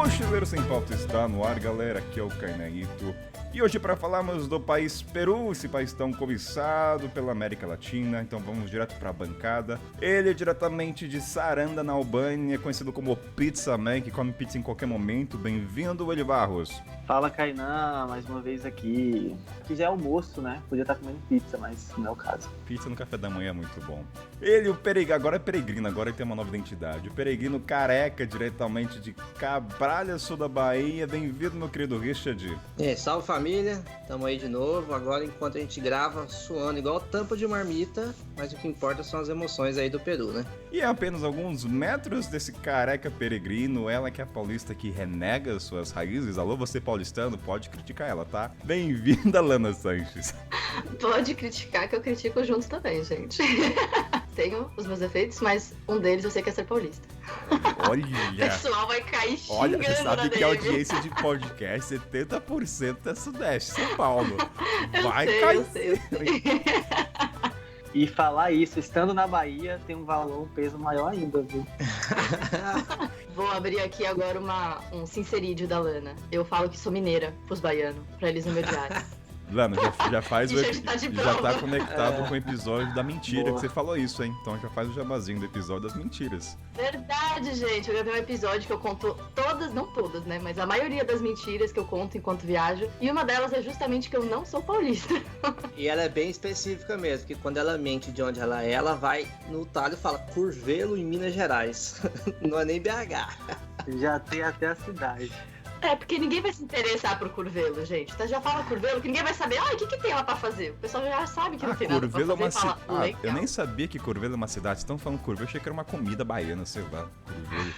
Mochileiro Sem Pauta está no ar, galera, aqui é o Kainaito. E hoje para falarmos do país Peru, esse país tão cobiçado pela América Latina, então vamos direto para a bancada. Ele é diretamente de Saranda, na Albânia, conhecido como Pizza Man, que come pizza em qualquer momento. Bem-vindo, Eli Barros. Fala, Kainan, mais uma vez aqui. Aqui já é almoço, né? Podia estar comendo pizza, mas não é o caso. Pizza no café da manhã é muito bom. Ele, o Peregrino, agora é Peregrino, agora ele tem uma nova identidade. O Peregrino careca, diretamente de Cabralha, sul da Bahia. Bem-vindo, meu querido Richard. Salve família, tamo aí de novo. Agora, enquanto a gente grava, suando igual tampa de marmita, mas o que importa são as emoções aí do Peru, né? E a apenas alguns metros desse careca peregrino, ela que é a paulista que renega suas raízes. Alô, você paulistano, pode criticar ela, tá? Bem-vinda, Lana Sanches. Pode criticar, que eu critico juntos também, gente. Tenho os meus defeitos, mas um deles eu sei que é ser paulista. Olha! O pessoal vai cair xingando. Olha, você sabe na que a DM. audiência de podcast, 70% é Sudeste, São Paulo. Vai eu cair. sei. E falar isso, estando na Bahia, tem um valor, um peso maior ainda, viu? Vou abrir aqui agora um sincerídio da Lana. Eu falo que sou mineira pros baianos, pra eles não me odiarem. Lana, já faz o Richard tá de já tá prova. conectado com o episódio da mentira. Boa. Que você falou isso, hein? Então já faz o jabazinho do episódio das mentiras. Verdade, gente. Eu gravei um episódio que eu conto todas, não todas, né? Mas a maioria das mentiras que eu conto enquanto viajo. E uma delas é justamente que eu não sou paulista. E ela é bem específica mesmo, que quando ela mente de onde ela vai no talho e fala Curvelo, em Minas Gerais. Não é nem BH. Já tem até a cidade. É, porque ninguém vai se interessar por Curvelo, gente. Tá, já fala Curvelo, que ninguém vai saber, o que tem lá pra fazer? O pessoal já sabe que não tem nada pra Curvelo é uma fazer. cidade. Fala, legal. Eu nem sabia que Curvelo é uma cidade. Vocês estão falando Curvelo, eu achei que era uma comida baiana, sei lá. Curvelo.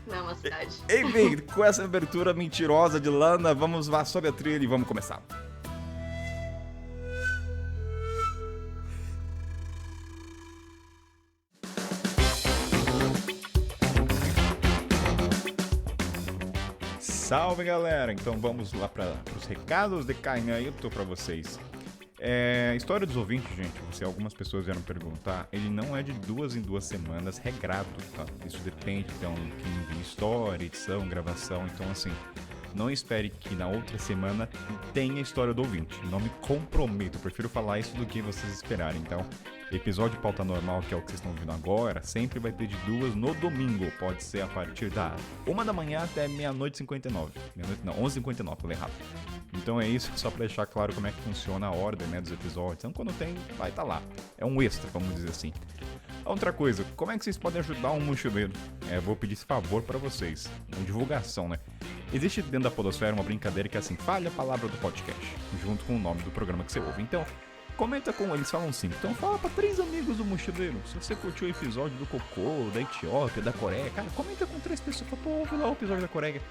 Não é uma cidade. Enfim, com essa abertura mentirosa de Lana, vamos lá sobre a trilha e vamos começar. Salve, galera! Então vamos lá para os recados de Kainaito para vocês. História dos ouvintes, gente, algumas pessoas vieram perguntar, ele não é de 2 em 2 semanas regrado, tá? Isso depende, então, quem envia história, edição, gravação, então assim, não espere que na outra semana tenha história do ouvinte. Não me comprometo, eu prefiro falar isso do que vocês esperarem. Então, episódio de pauta normal, que é o que vocês estão ouvindo agora, sempre vai ter de 2 no domingo. Pode ser a partir da 1 da manhã até meia-noite 59. Meia-noite não, 11h59, falei errado. Então é isso, só pra deixar claro como é que funciona a ordem, né, dos episódios. Então quando tem, vai estar lá. É um extra, vamos dizer assim. Outra coisa, como é que vocês podem ajudar um mochileiro? Vou pedir esse favor pra vocês. Uma divulgação, né? Existe dentro da podosfera uma brincadeira que é assim, fale a palavra do podcast, junto com o nome do programa que você ouve. Então, comenta com eles, falam 5. Então fala pra 3 amigos do mochileiro. Se você curtiu o episódio do Cocô, da Etiópia, da Coreia, cara, comenta com 3 pessoas. Fala, pô, ouve lá o episódio da Coreia.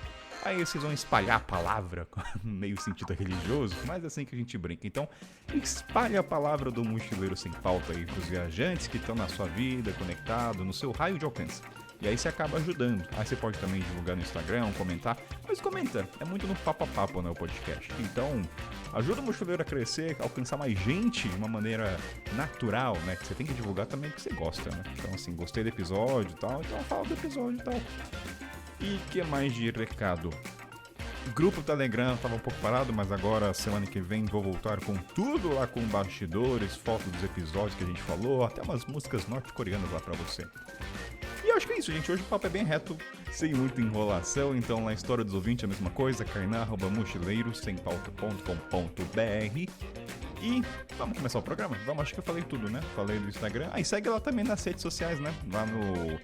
Aí vocês vão espalhar a palavra, meio sentido religioso, mas é assim que a gente brinca. Então, espalhe a palavra do Mochileiro Sem Pauta aí pros viajantes que estão na sua vida, conectado, no seu raio de alcance. E aí você acaba ajudando. Aí você pode também divulgar no Instagram, comentar. Mas comenta, é muito no papo a papo, né, o podcast. Então, ajuda o Mochileiro a crescer, a alcançar mais gente de uma maneira natural, né? Que você tem que divulgar também o que você gosta, né? Então, assim, gostei do episódio e tal, então fala do episódio e tal. E que mais de recado? Grupo Telegram tava um pouco parado, mas agora, semana que vem, vou voltar com tudo lá, com bastidores, fotos dos episódios que a gente falou, até umas músicas norte-coreanas lá pra você. E eu acho que é isso, gente. Hoje o papo é bem reto, sem muita enrolação. Então, na história dos ouvintes, a mesma coisa, kainan@mochileirosempauta.com.br. E vamos começar o programa? Vamos, acho que eu falei tudo, né? Falei do Instagram. E segue lá também nas redes sociais, né? Lá no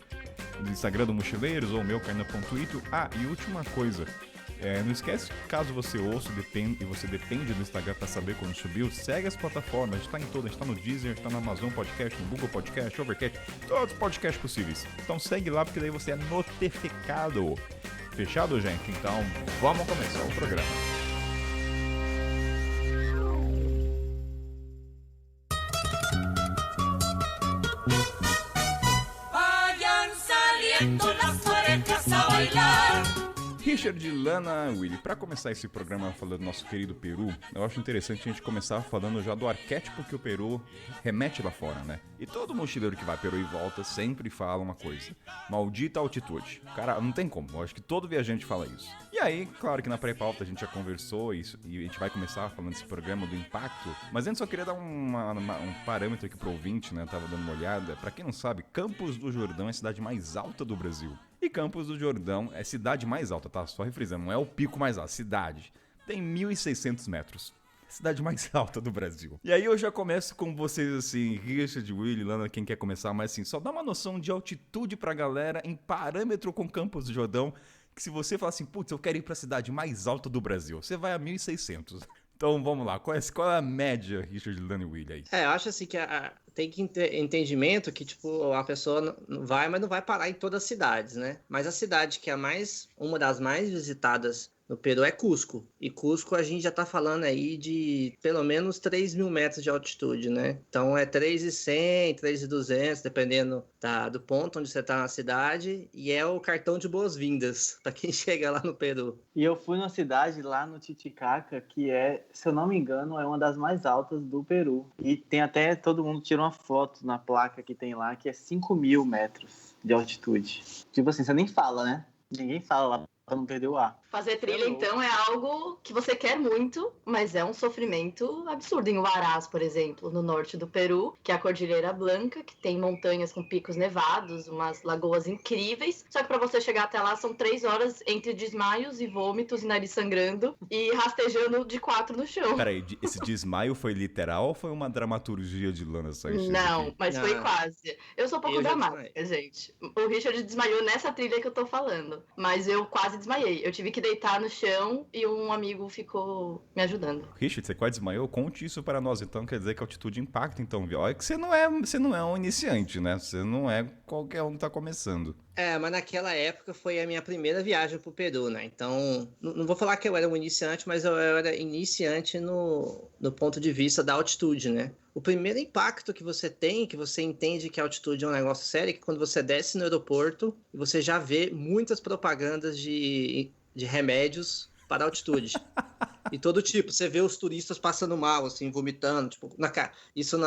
Instagram do Mochileiros ou meu, kainan.ito. E última coisa. Não esquece, caso você ouça e você depende do Instagram para saber quando subiu, segue as plataformas, a gente tá em todas, a gente tá no Deezer, a gente tá no Amazon Podcast, no Google Podcast, Overcast, todos os podcasts possíveis. Então segue lá, porque daí você é notificado. Fechado, gente? Então vamos começar o programa. Richard, Lana, Willy, pra começar esse programa falando do nosso querido Peru, eu acho interessante a gente começar falando já do arquétipo que o Peru remete lá fora, né? E todo mochileiro que vai Peru e volta sempre fala uma coisa: maldita altitude. Cara, não tem como, eu acho que todo viajante fala isso. E aí, claro que na pré-pauta a gente já conversou isso, e a gente vai começar falando desse programa do impacto, mas antes só queria dar um parâmetro aqui pro ouvinte, né? Eu tava dando uma olhada. Pra quem não sabe, Campos do Jordão é a cidade mais alta do Brasil. E Campos do Jordão é a cidade mais alta, tá? Só refrisando, não é o pico mais alto, cidade. Tem 1.600 metros. Cidade mais alta do Brasil. E aí eu já começo com vocês assim, Richard, Willy, Lana, quem quer começar, mas assim, só dá uma noção de altitude pra galera em parâmetro com Campos do Jordão, que se você falar assim, putz, eu quero ir pra cidade mais alta do Brasil, você vai a 1.600. Então vamos lá, qual é a média, Richard, Lana e Willy aí? Eu acho assim que tem que ter entendimento que, tipo, a pessoa vai, mas não vai parar em todas as cidades, né? Mas a cidade que é uma das mais visitadas no Peru é Cusco. E Cusco a gente já tá falando aí de pelo menos 3.000 metros de altitude, né? Então é 3.100, 3.200, dependendo do ponto onde você tá na cidade. E é o cartão de boas-vindas para quem chega lá no Peru. E eu fui numa cidade lá no Titicaca, que é, se eu não me engano, é uma das mais altas do Peru. E tem até, todo mundo tira uma foto na placa que tem lá, que é 5.000 metros de altitude. Tipo assim, você nem fala, né? Ninguém fala lá pra não perder o ar. Fazer trilha, então, é algo que você quer muito, mas é um sofrimento absurdo. Em Huaraz, por exemplo, no norte do Peru, que é a Cordilheira Blanca, que tem montanhas com picos nevados, umas lagoas incríveis. Só que para você chegar até lá são 3 horas entre desmaios e vômitos e nariz sangrando e rastejando de 4 no chão. Peraí, esse desmaio foi literal ou foi uma dramaturgia de Lana Sanchez? Não, mas Não. foi quase. Eu sou um pouco Eu já dramática, gente. O Richard desmaiou nessa trilha que eu tô falando, mas eu quase desmaiei. Eu tive que deitar no chão e um amigo ficou me ajudando. Richard, você quase desmaiou? Conte isso para nós, então. Quer dizer que a altitude impacta, então, viu? Olha que você não é um iniciante, né? Você não é qualquer um que tá começando. Mas naquela época foi a minha primeira viagem pro Peru, né? Então, não vou falar que eu era um iniciante, mas eu era iniciante no ponto de vista da altitude, né? O primeiro impacto que você tem, que você entende que a altitude é um negócio sério, é que quando você desce no aeroporto, você já vê muitas propagandas de remédios para a altitude. E todo tipo, você vê os turistas passando mal, assim, vomitando, tipo, isso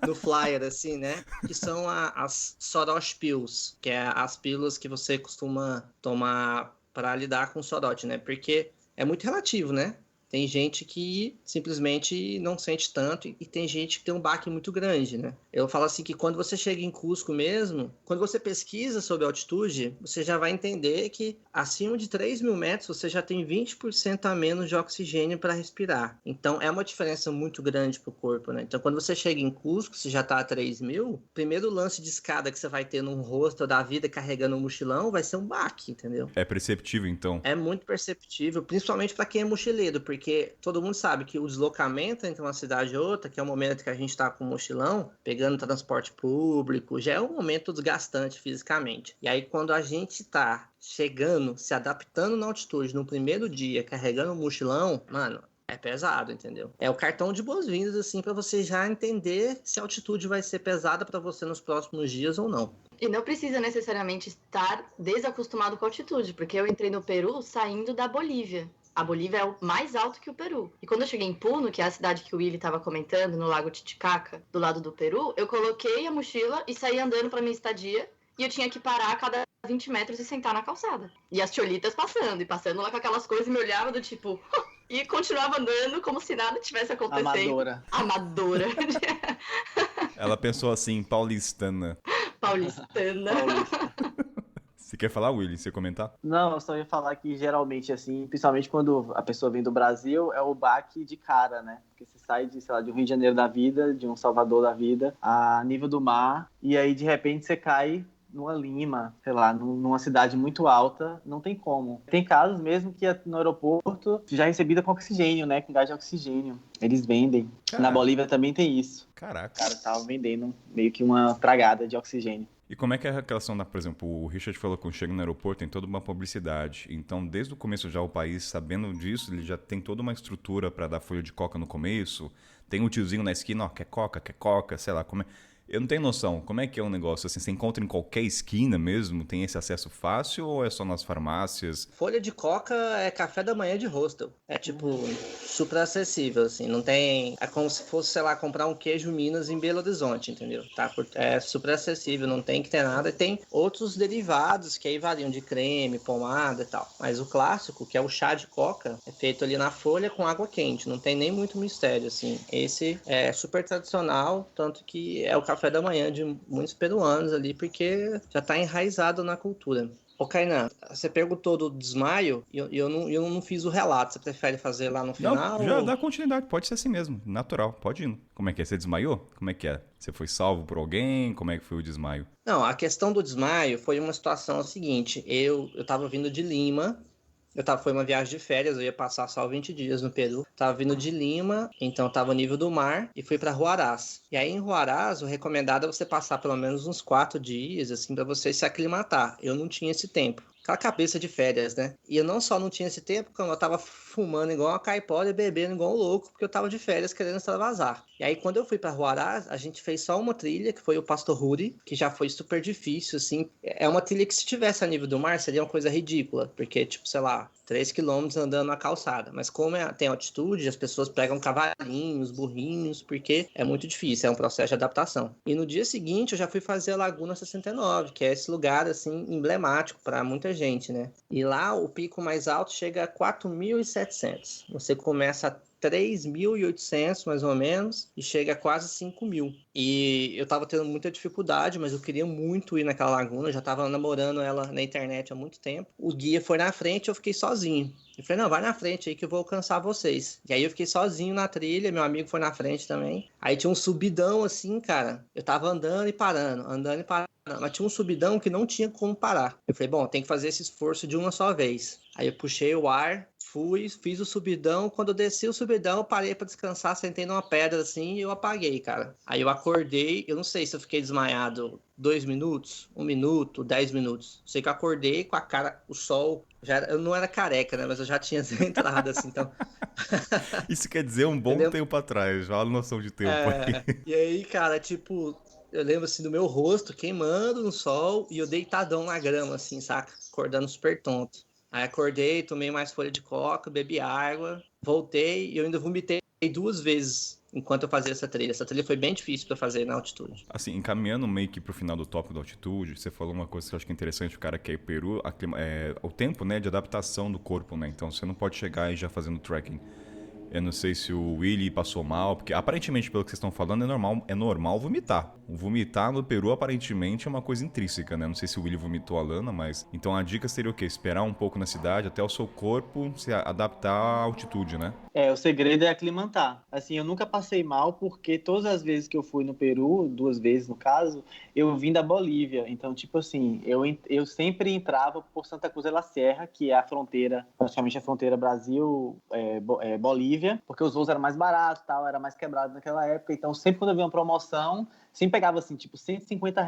no flyer, assim, né? Que são as Soroche Pills, que é as pílulas que você costuma tomar para lidar com o sorote, né? Porque é muito relativo, né? Tem gente que simplesmente não sente tanto e tem gente que tem um baque muito grande, né? Eu falo assim que quando você chega em Cusco mesmo, quando você pesquisa sobre altitude, você já vai entender que acima de 3.000 metros você já tem 20% a menos de oxigênio para respirar. Então é uma diferença muito grande para o corpo, né? Então quando você chega em Cusco, você já está a 3.000, o primeiro lance de escada que você vai ter no rosto da vida carregando um mochilão vai ser um baque, entendeu? É perceptível, então? É muito perceptível, principalmente para quem é mochileiro, porque todo mundo sabe que o deslocamento entre uma cidade e outra, que é o momento que a gente está com o mochilão, pegando transporte público, já é um momento desgastante fisicamente. E aí quando a gente está chegando, se adaptando na altitude no primeiro dia, carregando o mochilão, mano, é pesado, entendeu? É o cartão de boas-vindas, assim, para você já entender se a altitude vai ser pesada para você nos próximos dias ou não. E não precisa necessariamente estar desacostumado com a altitude, porque eu entrei no Peru saindo da Bolívia. A Bolívia é o mais alto que o Peru. E quando eu cheguei em Puno, que é a cidade que o Willy estava comentando, no Lago Titicaca, do lado do Peru, eu coloquei a mochila e saí andando para minha estadia. E eu tinha que parar a cada 20 metros e sentar na calçada. E as cholitas passando, e passando lá com aquelas coisas, e me olhava do tipo... e continuava andando como se nada tivesse acontecendo. Amadora. Ela pensou assim, paulistana. Paulistana. Você quer falar, Willy? Você comentar? Não, eu só ia falar que geralmente, assim, principalmente quando a pessoa vem do Brasil, é o baque de cara, né? Porque você sai de, sei lá, de um Rio de Janeiro da vida, de um Salvador da vida, a nível do mar, e aí de repente você cai numa Lima, sei lá, numa cidade muito alta, não tem como. Tem casos mesmo que no aeroporto já é recebida com oxigênio, né? Com gás de oxigênio. Eles vendem. Caraca. Na Bolívia também tem isso. Caraca. O cara tava vendendo meio que uma tragada de oxigênio. E como é que é a relação por exemplo, o Richard falou que quando chega no aeroporto tem toda uma publicidade. Então, desde o começo já o país, sabendo disso, ele já tem toda uma estrutura para dar folha de coca no começo. Tem um tiozinho na esquina, ó, quer coca, sei lá, como é. Eu não tenho noção. Como é que é o negócio? Assim, você encontra em qualquer esquina mesmo? Tem esse acesso fácil ou é só nas farmácias? Folha de coca é café da manhã de hostel. É tipo super acessível, assim. Não tem. É como se fosse, sei lá, comprar um queijo Minas em Belo Horizonte, entendeu? Tá? É super acessível, não tem que ter nada. E tem outros derivados que aí variam de creme, pomada e tal. Mas o clássico, que é o chá de coca, é feito ali na folha com água quente. Não tem nem muito mistério, assim. Esse é super tradicional, tanto que é o café da manhã de muitos peruanos ali, porque já tá enraizado na cultura. Ô, Kainan, você perguntou do desmaio e eu não fiz o relato. Você prefere fazer lá no Não, final? já dá continuidade. Pode ser assim mesmo. Natural. Pode ir. Como é que é? Você desmaiou? Como é que é? Você foi salvo por alguém? Como é que foi o desmaio? Não, a questão do desmaio foi uma situação seguinte. Eu tava vindo de Lima. Foi uma viagem de férias, eu ia passar só 20 dias no Peru. Tava vindo de Lima, então tava no nível do mar e fui para Huaraz. E aí em Huaraz, o recomendado é você passar pelo menos uns 4 dias, assim, para você se aclimatar. Eu não tinha esse tempo. Aquela cabeça de férias, né? E eu não só não tinha esse tempo, como eu tava fumando igual uma caipora e bebendo igual um louco, porque eu tava de férias querendo extravasar. E aí, quando eu fui pra Huaraz, a gente fez só uma trilha, que foi o Pasto Ruri, que já foi super difícil, assim. É uma trilha que, se tivesse a nível do mar, seria uma coisa ridícula, porque, tipo, sei lá, 3 quilômetros andando na calçada. Mas como tem altitude, as pessoas pegam cavalinhos, burrinhos, porque é muito difícil, é um processo de adaptação. E no dia seguinte, eu já fui fazer a Laguna 69, que é esse lugar, assim, emblemático para muita gente, né? E lá, o pico mais alto chega a 4.700. Você começa a 3.800 mais ou menos e chega a quase 5.000. E eu tava tendo muita dificuldade, mas eu queria muito ir naquela laguna, eu já tava namorando ela na internet há muito tempo. O guia foi na frente, eu fiquei sozinho. Eu falei, não, vai na frente aí que eu vou alcançar vocês. E aí eu fiquei sozinho na trilha, meu amigo foi na frente também. Aí tinha um subidão assim, cara. Eu tava andando e parando, andando e parando. Mas tinha um subidão que não tinha como parar. Eu falei, bom, tem que fazer esse esforço de uma só vez. Aí eu puxei o ar, fui, fiz o subidão. Quando eu desci o subidão, eu parei pra descansar, sentei numa pedra assim e eu apaguei, cara. Aí eu acordei, eu não sei se eu fiquei desmaiado 2 minutos, 1 minuto, 10 minutos. Sei que eu acordei com a cara, o sol. Eu não era careca, né? Mas eu já tinha entrado assim, então. Isso quer dizer um bom tempo atrás, já uma noção de tempo aí. E aí, cara, tipo, eu lembro assim do meu rosto queimando no sol e eu deitadão na grama, assim, saca? Acordando super tonto. Aí acordei, tomei mais folha de coca, bebi água, voltei e eu ainda vomitei 2 vezes enquanto eu fazia essa trilha. Essa trilha foi bem difícil pra fazer na altitude. Assim, encaminhando meio que pro final do tópico da altitude, você falou uma coisa que eu acho que é interessante, o cara que é Peru, o tempo, né, de adaptação do corpo, né? Então você não pode chegar e já fazendo trekking. Eu não sei se o Willy passou mal, porque aparentemente, pelo que vocês estão falando, é normal vomitar. O vomitar no Peru, aparentemente, é uma coisa intrínseca, né? Não sei se o Willy vomitou a Lana, mas... Então a dica seria o quê? Esperar um pouco na cidade até o seu corpo se adaptar à altitude, né? O segredo é aclimatar. Assim, eu nunca passei mal porque todas as vezes que eu fui no Peru, 2 vezes no caso, eu vim da Bolívia. Então, tipo assim, eu sempre entrava por Santa Cruz de la Sierra, que é a fronteira, praticamente a fronteira Brasil-Bolívia, porque os voos eram mais baratos, tal, era mais quebrado naquela época. Então, sempre quando eu via uma promoção, sempre pegava assim, tipo, R$ 150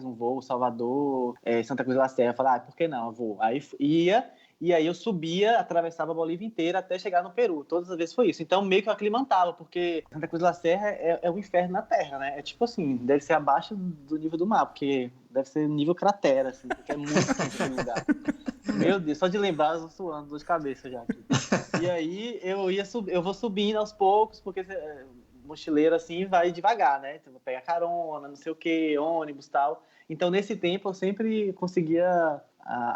um voo, Salvador, Santa Cruz de la Sierra. Eu falava, por que não? Eu vou. Aí ia. E aí eu subia, atravessava a Bolívia inteira até chegar no Peru. Todas as vezes foi isso. Então meio que eu aclimatava, porque Santa Cruz da Serra é um inferno na Terra, né? É tipo assim, deve ser abaixo do nível do mar, porque deve ser nível cratera, assim, porque é muito quente aquele lugar. Meu Deus, só de lembrar eu tô suando, dor de cabeça já aqui. E aí eu vou subindo aos poucos, porque mochileiro assim vai devagar, né? Então, pega carona, não sei o que, ônibus e tal. Então nesse tempo eu sempre conseguia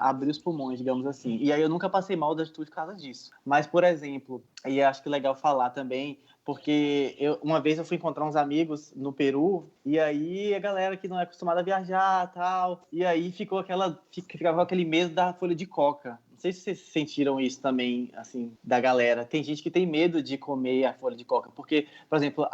abrir os pulmões, digamos assim. E aí eu nunca passei mal da altitude por causa disso. Mas, por exemplo, e acho que é legal falar também, porque uma vez eu fui encontrar uns amigos no Peru, e aí a galera que não é acostumada a viajar tal, e aí ficava aquele medo da folha de coca. Não sei se vocês sentiram isso também, assim, da galera. Tem gente que tem medo de comer a folha de coca, porque, por exemplo,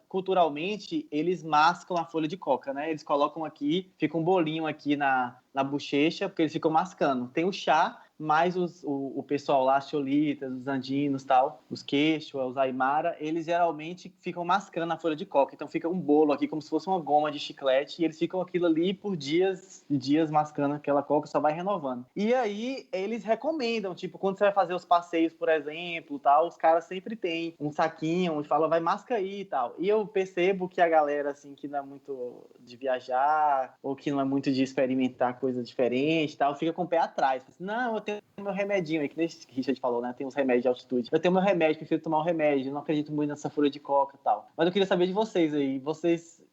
culturalmente, eles mascam a folha de coca, né? Eles colocam aqui, fica um bolinho aqui na bochecha, porque eles ficam mascando. Tem o chá, mas o pessoal lá, as cholitas, os andinos e tal, os quechua, os aimara, eles geralmente ficam mascando a folha de coca. Então fica um bolo aqui como se fosse uma goma de chiclete e eles ficam aquilo ali por dias mascando aquela coca, só vai renovando. E aí eles recomendam, tipo, quando você vai fazer os passeios, por exemplo, tal, os caras sempre têm um saquinho e falam, vai masca aí e tal. E eu percebo que a galera, assim, que não é muito de viajar ou que não é muito de experimentar coisa diferente e tal, fica com o pé atrás. Não, eu tenho meu remedinho aí, que nem o Richard falou, né? Tem uns remédios de altitude. Eu tenho meu remédio, prefiro tomar um remédio, não acredito muito nessa folha de coca e tal. Mas eu queria saber de vocês aí.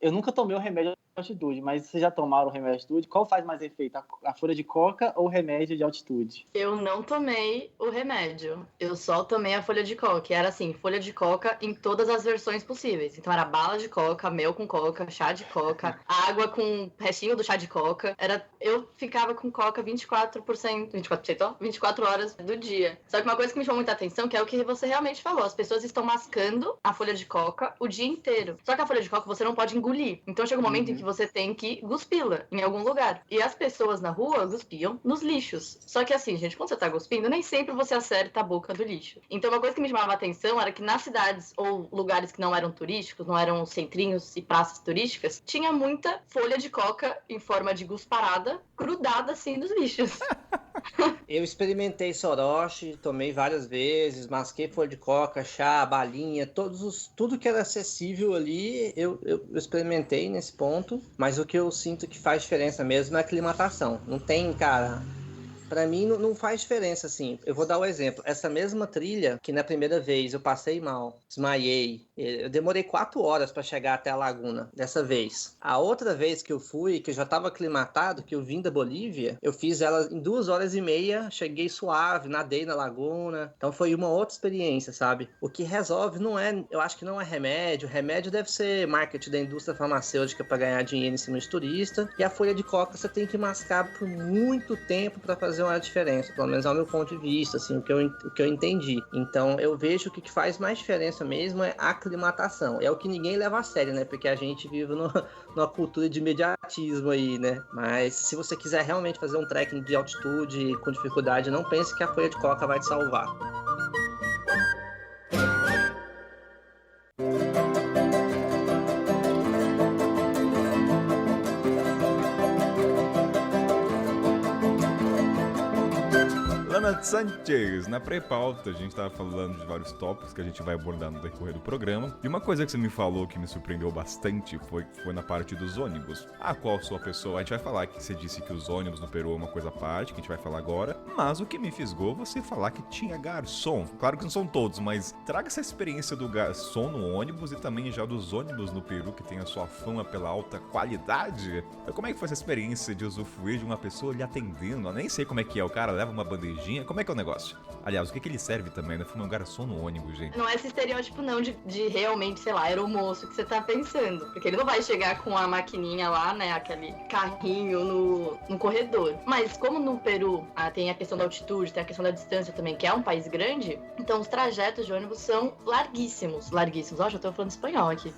Eu nunca tomei o remédio de altitude, mas vocês já tomaram o remédio de altitude? Qual faz mais efeito, a folha de coca ou o remédio de altitude? Eu não tomei o remédio, eu só tomei a folha de coca. E era assim, folha de coca em todas as versões possíveis. Então era bala de coca, mel com coca, chá de coca, água com restinho do chá de coca. Eu ficava com coca 24% ó, 24 horas do dia. Só que uma coisa que me chamou muita atenção, que é o que você realmente falou, as pessoas estão mascando a folha de coca o dia inteiro. Só que a folha de coca você não pode engolir. Então chega um momento em que você tem que cuspi-la em algum lugar. E as pessoas na rua cuspiam nos lixos. Só que assim, gente, quando você tá cuspindo, nem sempre você acerta a boca do lixo. Então uma coisa que me chamava a atenção era que nas cidades ou lugares que não eram turísticos, não eram centrinhos e praças turísticas, tinha muita folha de coca em forma de gusparada grudada assim nos lixos. Eu experimentei soroche, tomei várias vezes, masquei folha de coca, chá, balinha, tudo que era acessível ali, eu experimentei nesse ponto, mas o que eu sinto que faz diferença mesmo é a aclimatação. Não tem, cara... Pra mim não faz diferença, assim. Eu vou dar um exemplo. Essa mesma trilha, que na primeira vez eu passei mal, desmaiei, eu demorei 4 horas pra chegar até a laguna, dessa vez. A outra vez que eu fui, que eu já tava aclimatado, que eu vim da Bolívia, eu fiz ela em 2 horas e meia, cheguei suave, nadei na laguna. Então foi uma outra experiência, sabe? O que resolve eu acho que não é remédio. Remédio deve ser marketing da indústria farmacêutica pra ganhar dinheiro em cima de turista. E a folha de coca você tem que mascar por muito tempo pra fazer uma diferença, pelo menos ao meu ponto de vista, assim, o que eu entendi. Então, eu vejo que o que faz mais diferença mesmo é a aclimatação. É o que ninguém leva a sério, né? Porque a gente vive numa cultura de imediatismo aí, né? Mas se você quiser realmente fazer um trekking de altitude com dificuldade, não pense que a folha de coca vai te salvar. Lana Sanchez, na pré-pauta a gente estava falando de vários tópicos que a gente vai abordar no decorrer do programa. E uma coisa que você me falou que me surpreendeu bastante foi na parte dos ônibus. A qual sua pessoa, a gente vai falar que você disse que os ônibus no Peru é uma coisa à parte, que a gente vai falar agora. Mas o que me fisgou você falar que tinha garçom. Claro que não são todos, mas traga essa experiência do garçom no ônibus e também já dos ônibus no Peru, que tem a sua fama pela alta qualidade. Então, como é que foi essa experiência de usufruir de uma pessoa lhe atendendo? Eu nem sei como é que é, o cara leva uma bandejinha. Como é que é o negócio? Aliás, o que ele serve também, né? Foi um garçom no ônibus, gente. Não é esse estereótipo não de realmente, sei lá, era o moço que você tá pensando. Porque ele não vai chegar com a maquininha lá, né, aquele carrinho no corredor. Mas como no Peru tem a questão da altitude, tem a questão da distância também, que é um país grande, então os trajetos de ônibus são larguíssimos. Larguíssimos. Ó, já tô falando espanhol aqui.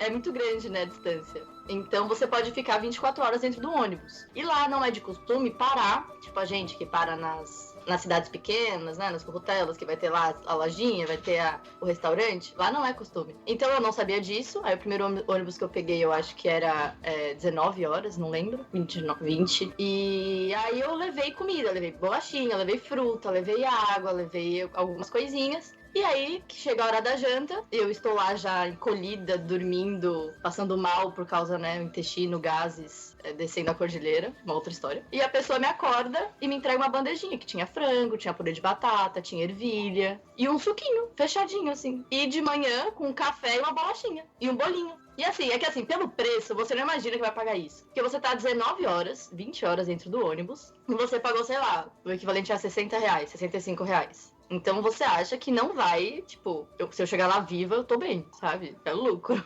É muito grande, né, a distância. Então você pode ficar 24 horas dentro do ônibus. E lá não é de costume parar, tipo a gente que para nas cidades pequenas, né, nas currutelas, que vai ter lá a lojinha, vai ter o restaurante. Lá não é costume. Então eu não sabia disso. Aí o primeiro ônibus que eu peguei, eu acho que era 19 horas, não lembro, 20. E aí eu levei comida, levei bolachinha, levei fruta, levei água, levei algumas coisinhas. E aí, que chega a hora da janta, eu estou lá já encolhida, dormindo, passando mal por causa, né, do intestino, gases, descendo a cordilheira, uma outra história. E a pessoa me acorda e me entrega uma bandejinha, que tinha frango, tinha purê de batata, tinha ervilha e um suquinho, fechadinho, assim. E de manhã, com um café e uma bolachinha, e um bolinho. E assim, é que assim, pelo preço, você não imagina que vai pagar isso. Porque você tá 19 horas, 20 horas dentro do ônibus, e você pagou, sei lá, o equivalente a R$60, R$65. Então você acha que não vai, tipo, se eu chegar lá viva, eu tô bem, sabe? É lucro.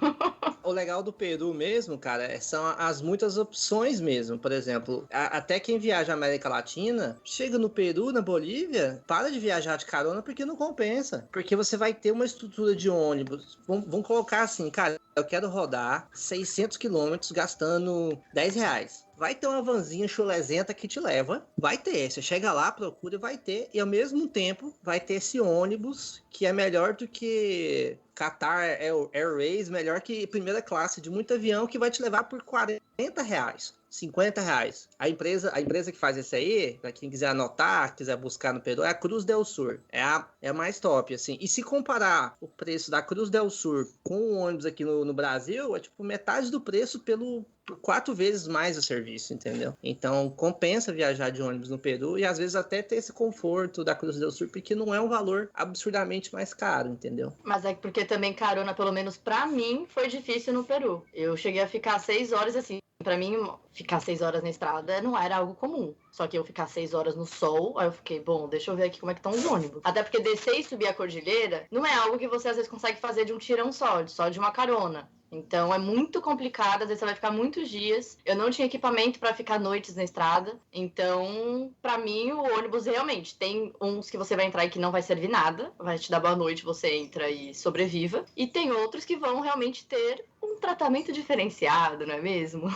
O legal do Peru mesmo, cara, são as muitas opções mesmo. Por exemplo, até quem viaja à América Latina, chega no Peru, na Bolívia, para de viajar de carona porque não compensa. Porque você vai ter uma estrutura de ônibus. Vamos colocar assim, cara, eu quero rodar 600 quilômetros gastando R$10. Vai ter uma vanzinha chulezenta que te leva. Vai ter. Você chega lá, procura e vai ter. E ao mesmo tempo vai ter esse ônibus que é melhor do que Qatar Airways, melhor que primeira classe de muito avião, que vai te levar por R$40, R$50. A empresa que faz isso aí, pra quem quiser anotar, quiser buscar no Peru, é a Cruz del Sur. É a mais top, assim. E se comparar o preço da Cruz del Sur com o ônibus aqui no Brasil, é tipo metade do preço por 4 vezes mais o serviço, entendeu? Então compensa viajar de ônibus no Peru e às vezes até ter esse conforto da Cruz del Sur, porque não é um valor absurdamente mais caro, entendeu? Mas é porque também carona, pelo menos pra mim, foi difícil no Peru. Eu cheguei a ficar 6 horas assim. Pra mim, ficar 6 horas na estrada não era algo comum. Só que eu ficar 6 horas no sol, aí eu fiquei, bom, deixa eu ver aqui como é que estão os ônibus. Até porque descer e subir a cordilheira não é algo que você às vezes consegue fazer de um tirão só de uma carona. Então é muito complicado, às vezes você vai ficar muitos dias. Eu não tinha equipamento para ficar noites na estrada. Então, para mim, o ônibus realmente tem uns que você vai entrar e que não vai servir nada. Vai te dar boa noite, você entra e sobreviva. E tem outros que vão realmente ter um tratamento diferenciado, não é mesmo?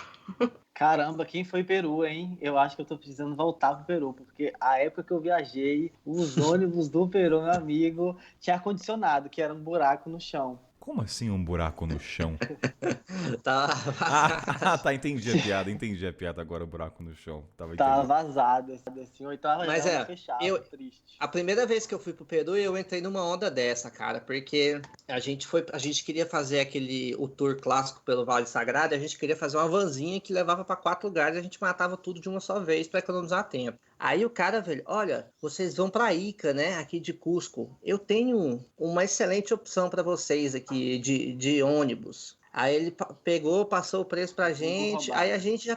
Caramba, quem foi Peru, hein? Eu acho que eu tô precisando voltar pro Peru, porque a época que eu viajei, os ônibus do Peru, meu amigo, tinha ar-condicionado, que era um buraco no chão. Como assim um buraco no chão? Tá Tá entendi a piada agora, o buraco no chão. Tava vazado, assim, ou então Mas fechado, triste. A primeira vez que eu fui pro Peru, eu entrei numa onda dessa, cara, porque a gente queria fazer o tour clássico pelo Vale Sagrado, a gente queria fazer uma vanzinha que levava pra 4 lugares e a gente matava tudo de uma só vez pra economizar tempo. Aí o cara, velho, olha, vocês vão pra Ica, né, aqui de Cusco. Eu tenho uma excelente opção pra vocês aqui de ônibus. Aí ele pegou, passou o preço pra gente, aí a gente já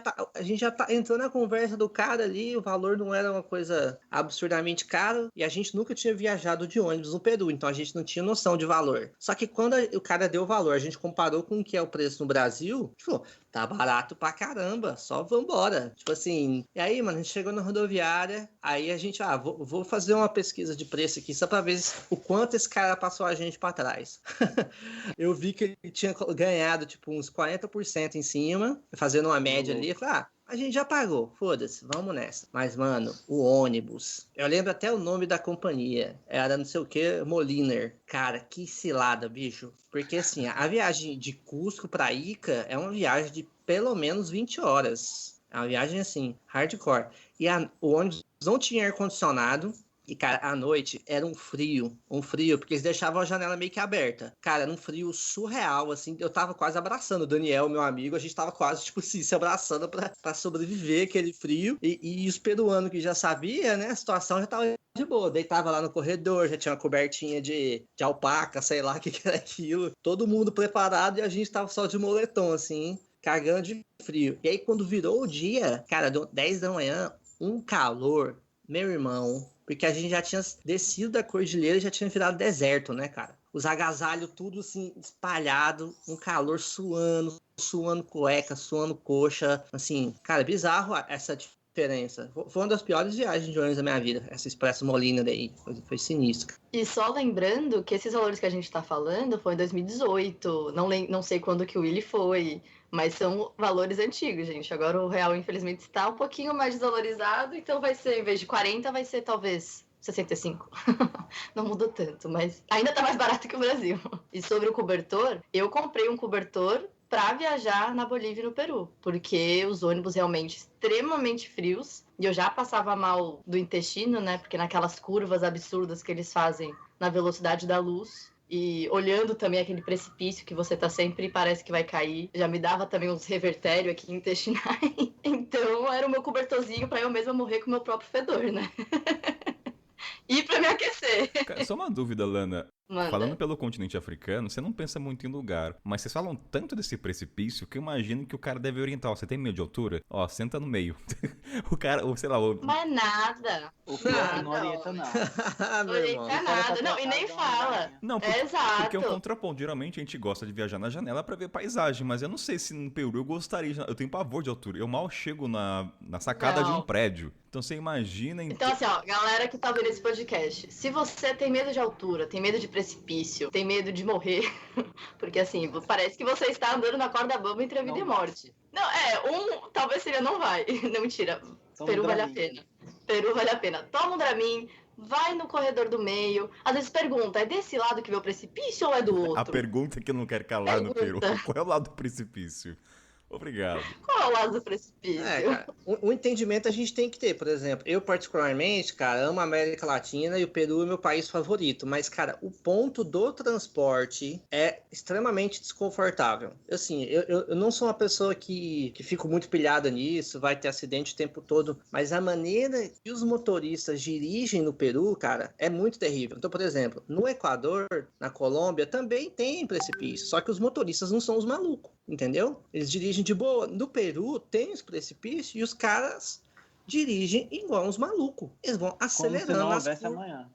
tá entrou na conversa do cara ali, o valor não era uma coisa absurdamente caro, e a gente nunca tinha viajado de ônibus no Peru, então a gente não tinha noção de valor. Só que quando o cara deu o valor, a gente comparou com o que é o preço no Brasil, tipo, tá barato pra caramba, só vambora. Tipo assim, e aí, mano, a gente chegou na rodoviária, aí a gente, vou fazer uma pesquisa de preço aqui, só pra ver o quanto esse cara passou a gente pra trás. Eu vi que ele tinha ganhado tipo uns 40% em cima, fazendo uma média ali, eu falei, a gente já pagou, foda-se, vamos nessa. Mas, mano, o ônibus, eu lembro até o nome da companhia, era não sei o que, Moliner. Cara, que cilada, bicho. Porque assim, a viagem de Cusco pra Ica é uma viagem de pelo menos 20 horas. É uma viagem assim, hardcore. E o ônibus não tinha ar-condicionado. E, cara, à noite era um frio, porque eles deixavam a janela meio que aberta. Cara, era um frio surreal, assim, eu tava quase abraçando o Daniel, meu amigo, a gente tava quase, tipo assim, se abraçando pra sobreviver aquele frio. E os peruanos que já sabia, né, a situação já tava de boa. Deitava lá no corredor, já tinha uma cobertinha de alpaca, sei lá o que era aquilo. Todo mundo preparado e a gente tava só de moletom, assim, cagando de frio. E aí, quando virou o dia, cara, deu 10 da manhã, um calor, meu irmão... Porque a gente já tinha descido da cordilheira e já tinha virado deserto, né, cara? Os agasalhos tudo assim, espalhado, um calor suando cueca, suando coxa. Assim, cara, bizarro essa diferença. Foi uma das piores viagens de ônibus da minha vida, essa Expresso Molina daí. Foi sinistro. E só lembrando que esses valores que a gente tá falando foi em 2018. Não sei quando que o Willy foi. Mas são valores antigos, gente. Agora o real, infelizmente, está um pouquinho mais desvalorizado. Então vai ser, em vez de 40, vai ser talvez 65. Não mudou tanto, mas ainda tá mais barato que o Brasil. E sobre o cobertor, eu comprei um cobertor para viajar na Bolívia e no Peru. Porque os ônibus realmente extremamente frios. E eu já passava mal do intestino, né? Porque naquelas curvas absurdas que eles fazem na velocidade da luz... E olhando também aquele precipício que você tá sempre parece que vai cair. Já me dava também uns revertérios aqui intestinais. Então era o meu cobertorzinho pra eu mesma morrer com o meu próprio fedor, né? E pra me aquecer. Só uma dúvida, Lana. Manda. Falando pelo continente africano, você não pensa muito em lugar. Mas vocês falam tanto desse precipício que eu imagino que o cara deve orientar. Ó, você tem medo de altura? Ó, senta no meio. O cara, ou sei lá... Mas nada. O pior não orienta, não. Não orienta nada. Não, e nem fala. Não, exato. Porque é um contraponto. Geralmente a gente gosta de viajar na janela pra ver paisagem, mas eu não sei se no Peru eu gostaria. Eu tenho pavor de altura. Eu mal chego na sacada de um prédio. Então você imagina... Então assim, ó, galera que tá vendo esse podcast, podcast. Se você tem medo de altura, tem medo de precipício, tem medo de morrer, porque assim, parece que você está andando na corda bamba entre a vida e a morte. Não, talvez seria não vai. Não, mentira. Peru vale a pena. Peru vale a pena. Toma um Dramin, vai no corredor do meio. Às vezes pergunta, é desse lado que vê o precipício ou é do outro? A pergunta que eu não quero calar no Peru. Qual é o lado do precipício? Obrigado. Qual é o lado do precipício? Cara, o entendimento a gente tem que ter, por exemplo, eu particularmente, cara, amo a América Latina e o Peru é meu país favorito, mas, cara, o ponto do transporte é extremamente desconfortável. Assim, eu não sou uma pessoa que fico muito pilhada nisso, vai ter acidente o tempo todo, mas a maneira que os motoristas dirigem no Peru, cara, é muito terrível. Então, por exemplo, no Equador, na Colômbia, também tem precipício, só que os motoristas não são os malucos, entendeu? Eles dirigem de boa. No Peru tem os precipícios e os caras dirigem igual uns malucos. Eles vão acelerando. Como se não houvesse amanhã.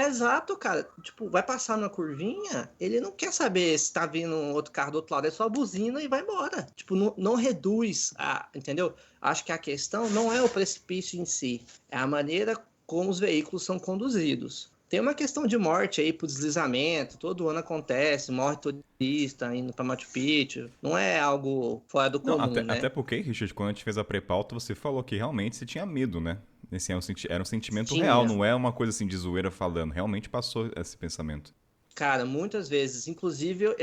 Exato, cara. Tipo, vai passar numa curvinha, ele não quer saber se tá vindo outro carro do outro lado, é só buzina e vai embora. Tipo, não reduz entendeu? Acho que a questão não é o precipício em si, é a maneira como os veículos são conduzidos. Tem uma questão de morte aí por deslizamento, todo ano acontece, morre turista indo pra Machu Picchu, não é algo fora do comum, né? Até porque, Richard, quando a gente fez a pré-pauta, você falou que realmente você tinha medo, né? Era um sentimento real, não é uma coisa assim de zoeira falando, realmente passou esse pensamento. Cara, muitas vezes, inclusive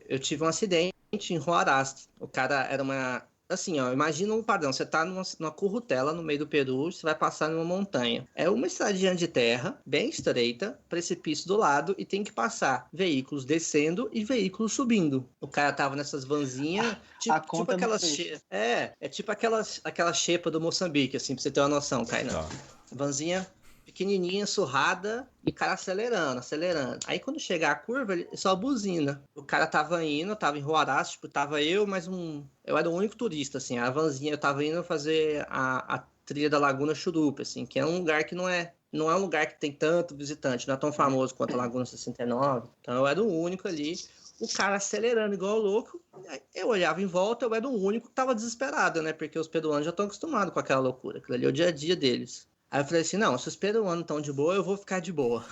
eu tive um acidente em Huaraz, o cara era uma... Assim, ó, imagina um padrão, você tá numa currutela no meio do Peru, você vai passar numa montanha. É uma estradinha de terra, bem estreita, precipício do lado, e tem que passar veículos descendo e veículos subindo. O cara tava nessas vanzinhas, tipo aquelas... tipo aquela xepa do Moçambique, assim, pra você ter uma noção, Kainan. Tá. Vanzinha pequenininha, surrada, e o cara acelerando. Aí quando chegar a curva, ele só buzina. O cara tava em Huaraz, tipo, tava eu, mais eu era o único turista, assim, a vanzinha, eu tava indo fazer a trilha da Laguna Churupe, assim, que é um lugar que não é um lugar que tem tanto visitante, não é tão famoso quanto a Laguna 69. Então eu era o único ali, o cara acelerando igual louco. Eu olhava em volta, eu era o único que tava desesperado, né? Porque os peruanos já estão acostumados com aquela loucura, aquilo ali é o dia a dia deles. Aí eu falei assim, não, se os peruanos estão de boa, eu vou ficar de boa.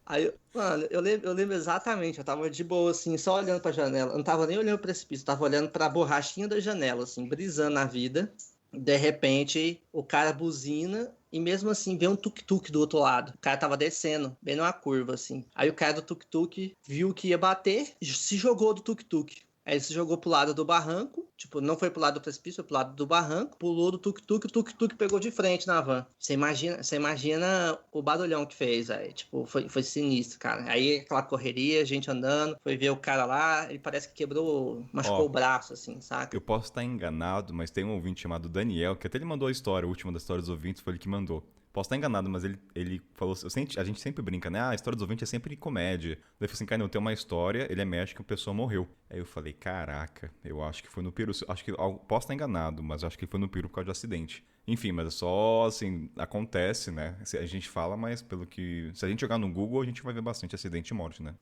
Aí, mano, eu lembro exatamente, eu tava de boa, assim, só olhando pra janela. Eu não tava nem olhando pro precipício, eu tava olhando pra borrachinha da janela, assim, brisando na vida. De repente, o cara buzina e mesmo assim vê um tuk-tuk do outro lado. O cara tava descendo, bem numa curva, assim. Aí o cara do tuk-tuk viu que ia bater, se jogou do tuk-tuk. Aí ele se jogou pro lado do barranco, tipo, não foi pro lado do precipício, foi pro lado do barranco, pulou do tuk-tuk, o tuk-tuk pegou de frente na van. Você imagina o barulhão que fez, aí, tipo, foi sinistro, cara. Aí aquela correria, gente andando, foi ver o cara lá, ele parece que machucou o braço, assim, saca? Eu posso estar enganado, mas tem um ouvinte chamado Daniel, que até ele mandou a história, a última das histórias dos ouvintes, foi ele que mandou. Posso estar enganado, mas ele falou... A gente sempre brinca, né? A história dos ouvintes é sempre comédia. Daí eu falei assim, cara, não, tem uma história, ele é médico, a pessoa morreu. Aí eu falei, caraca, eu acho que foi no Peru. Acho que posso estar enganado, mas acho que foi no Peru por causa de acidente. Enfim, mas é só, assim, acontece, né? A gente fala, mas pelo que... Se a gente jogar no Google, a gente vai ver bastante acidente e morte, né?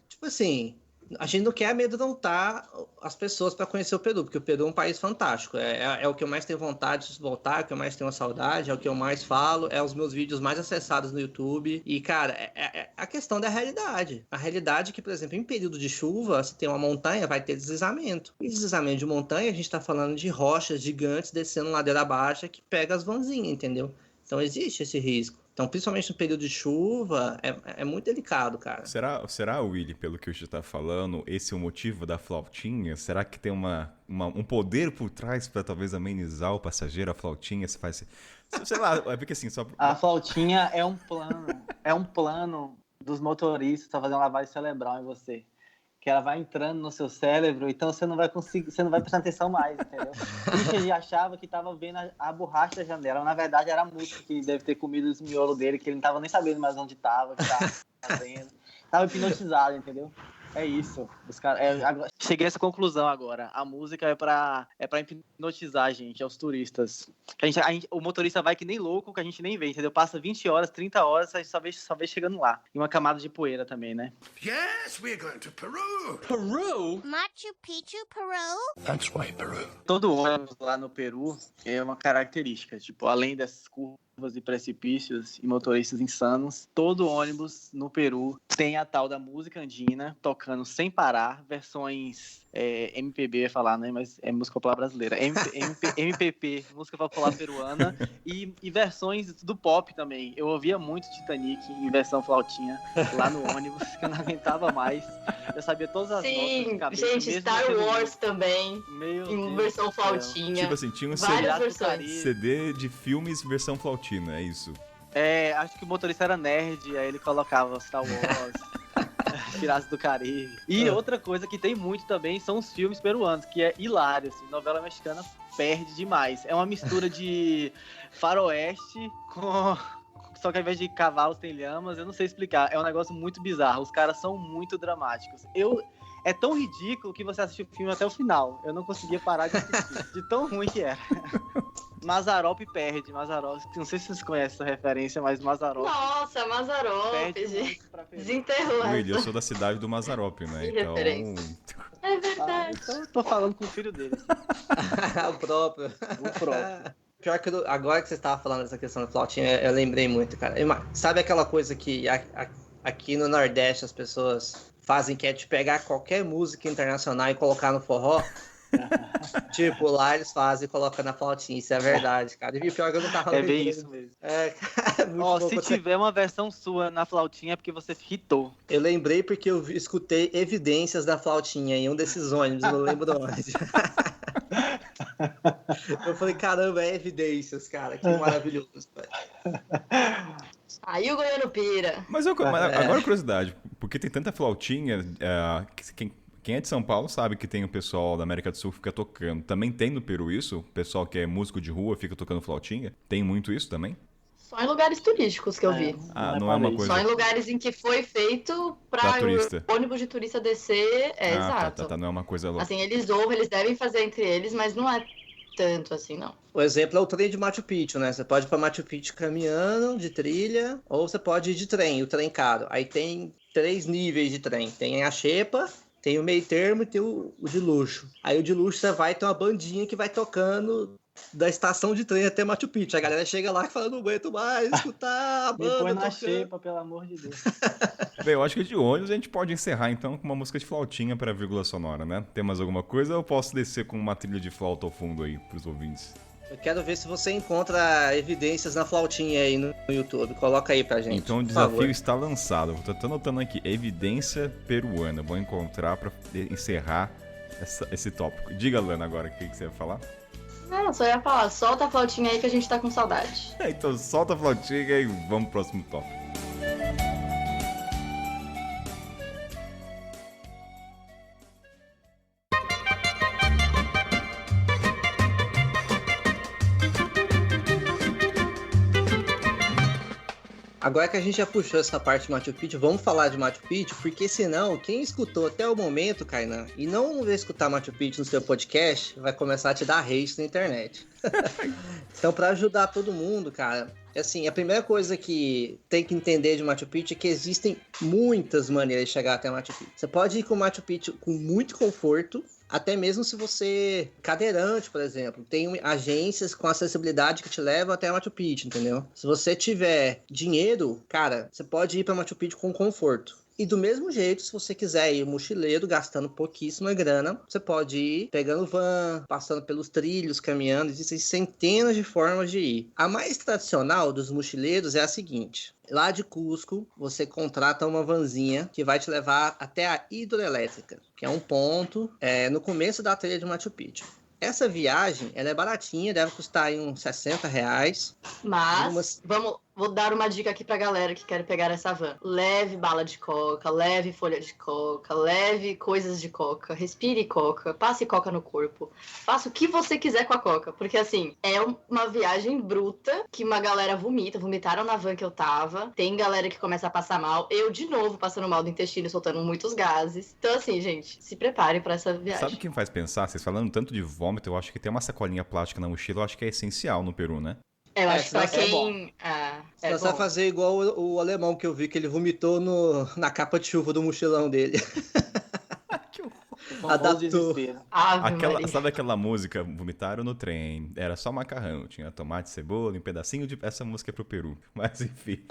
Tipo assim... A gente não quer amedrontar as pessoas para conhecer o Peru, porque o Peru é um país fantástico. É o que eu mais tenho vontade de voltar, é o que eu mais tenho saudade, é o que eu mais falo, é os meus vídeos mais acessados no YouTube. E, cara, é a questão da realidade. A realidade é que, por exemplo, em período de chuva, se tem uma montanha, vai ter deslizamento. E deslizamento de montanha, a gente tá falando de rochas gigantes descendo ladeira baixa que pega as vanzinhas, entendeu? Então existe esse risco. Então, principalmente no período de chuva, é muito delicado, cara. Será, Willy, pelo que o Gil tá falando, esse é o motivo da flautinha? Será que tem um poder por trás para talvez amenizar o passageiro, a flautinha? Se faz, sei lá, é porque assim... A flautinha é um plano dos motoristas para fazer uma lavagem cerebral em você. Que ela vai entrando no seu cérebro, então você não vai prestar atenção mais, entendeu? Ele achava que estava vendo a borracha da janela, na verdade era a música que deve ter comido os miolos dele, que ele não estava nem sabendo mais onde estava, o que estava fazendo. Estava hipnotizado, entendeu? É isso. Cheguei a essa conclusão agora. A música é pra hipnotizar a gente, aos turistas. O motorista vai que nem louco, que a gente nem vê, entendeu? Passa 20 horas, 30 horas, a gente só vê chegando lá. E uma camada de poeira também, né? Yes, we're going to Peru. Peru? Machu Picchu, Peru? That's why Peru. Todo ônibus lá no Peru é uma característica. Tipo, além dessas curvas e precipícios e motoristas insanos, todo ônibus no Peru tem a tal da música andina tocando sem parar, versões MPB, eu ia falar, né? Mas é música popular brasileira. MPP, música popular peruana, e versões do pop também. Eu ouvia muito Titanic em versão flautinha lá no ônibus, que eu não aguentava mais. Eu sabia todas as notas de cabeça. Gente, Star Wars também, em versão flautinha. Tipo assim, tinha um várias versões. CD de filmes versão flautina, é isso. Acho que o motorista era nerd, aí ele colocava Star Wars, Piratas do Caribe. E outra coisa que tem muito também são os filmes peruanos, que é hilário, assim, novela mexicana perde demais. É uma mistura de faroeste com... Só que ao invés de cavalos tem lhamas, eu não sei explicar. É um negócio muito bizarro, os caras são muito dramáticos. É tão ridículo que você assiste o filme até o final. Eu não conseguia parar de assistir, de tão ruim que era. Mazzaropi perde. Mazzaropi, não sei se vocês conhecem essa referência, mas Mazzaropi... Nossa, Mazzaropi, gente. Desenterrou William, eu sou da cidade do Mazzaropi, né? Que referência. É verdade. Então eu tô falando com o filho dele. O próprio. Pior que agora que você estava falando dessa questão da flautinha, eu lembrei muito, cara. Sabe aquela coisa que aqui no Nordeste as pessoas fazem, que é de pegar qualquer música internacional e colocar no forró? Tipo, lá eles fazem e colocam na flautinha. Isso é verdade, cara. E pior que eu não tava lembrando. É bem isso mesmo. Se tiver uma versão sua na flautinha é porque você hitou. Eu lembrei porque eu escutei evidências da flautinha em um desses ônibus, não lembro onde. Eu falei, caramba, é evidências, cara. Que maravilhoso, velho. Aí o goiano pira. Mas agora curiosidade, porque tem tanta flautinha, quem é de São Paulo sabe que tem o pessoal da América do Sul que fica tocando. Também tem no Peru isso? O pessoal que é músico de rua fica tocando flautinha? Tem muito isso também? Só em lugares turísticos que eu vi. Não é uma coisa... Só em lugares em que foi feito pra o ônibus de turista descer. Exato. Tá, não é uma coisa louca. Assim, eles devem fazer entre eles, mas não é tanto assim, não. O exemplo é o trem de Machu Picchu, né? Você pode ir pra Machu Picchu caminhando, de trilha, ou você pode ir de trem, o trem caro. Aí tem 3 níveis de trem. Tem a xepa, tem o meio termo e tem o de luxo. Aí o de luxo você vai ter uma bandinha que vai tocando da estação de trem até Machu Picchu. A galera chega lá e fala, não aguento mais escutar a banda. Me põe na xepa, pelo amor de Deus. Bem, eu acho que de ônibus a gente pode encerrar então com uma música de flautinha para vírgula sonora, né? Tem mais alguma coisa ou eu posso descer com uma trilha de flauta ao fundo aí pros ouvintes? Eu quero ver se você encontra evidências na flautinha aí no YouTube. Coloca aí pra gente. Então o desafio está lançado. Eu tô anotando aqui, evidência peruana. Vou encontrar para encerrar esse tópico. Diga, Lana, agora o que você vai falar. Não, só ia falar, solta a flautinha aí que a gente tá com saudade. Então solta a flautinha e vamos pro próximo tópico. Agora que a gente já puxou essa parte de Machu Picchu, vamos falar de Machu Picchu, porque senão, quem escutou até o momento, Kainan, e não vai escutar Machu Picchu no seu podcast, vai começar a te dar hate na internet. Então, para ajudar todo mundo, cara, assim, a primeira coisa que tem que entender de Machu Picchu é que existem muitas maneiras de chegar até Machu Picchu. Você pode ir com Machu Picchu com muito conforto, até mesmo se você é cadeirante, por exemplo. Tem agências com acessibilidade que te levam até Machu Picchu, entendeu? Se você tiver dinheiro, cara, você pode ir para Machu Picchu com conforto. E do mesmo jeito, se você quiser ir mochileiro, gastando pouquíssima grana, você pode ir pegando van, passando pelos trilhos, caminhando. Existem centenas de formas de ir. A mais tradicional dos mochileiros é a seguinte. Lá de Cusco, você contrata uma vanzinha que vai te levar até a hidroelétrica, que é um ponto no começo da trilha de Machu Picchu. Essa viagem, ela é baratinha, deve custar aí uns R$60. Mas, vou dar uma dica aqui pra galera que quer pegar essa van. Leve bala de coca, leve folha de coca, leve coisas de coca, respire coca, passe coca no corpo. Faça o que você quiser com a coca, porque assim, é uma viagem bruta que uma galera vomitaram na van que eu tava. Tem galera que começa a passar mal. Eu, de novo, passando mal do intestino, soltando muitos gases. Então assim, gente, se prepare pra essa viagem. Sabe o que me faz pensar? Vocês falando tanto de vômito, eu acho que ter uma sacolinha plástica na mochila, eu acho que é essencial no Peru, né? Eu acho que pra quem... Você vai fazer igual o alemão que eu vi, que ele vomitou na capa de chuva do mochilão dele. Que horror. Famoso Adaptou. desespero. Ave Maria. Sabe aquela música, vomitaram no trem, era só macarrão, tinha tomate, cebola, um pedacinho de... Essa música é pro Peru, mas enfim.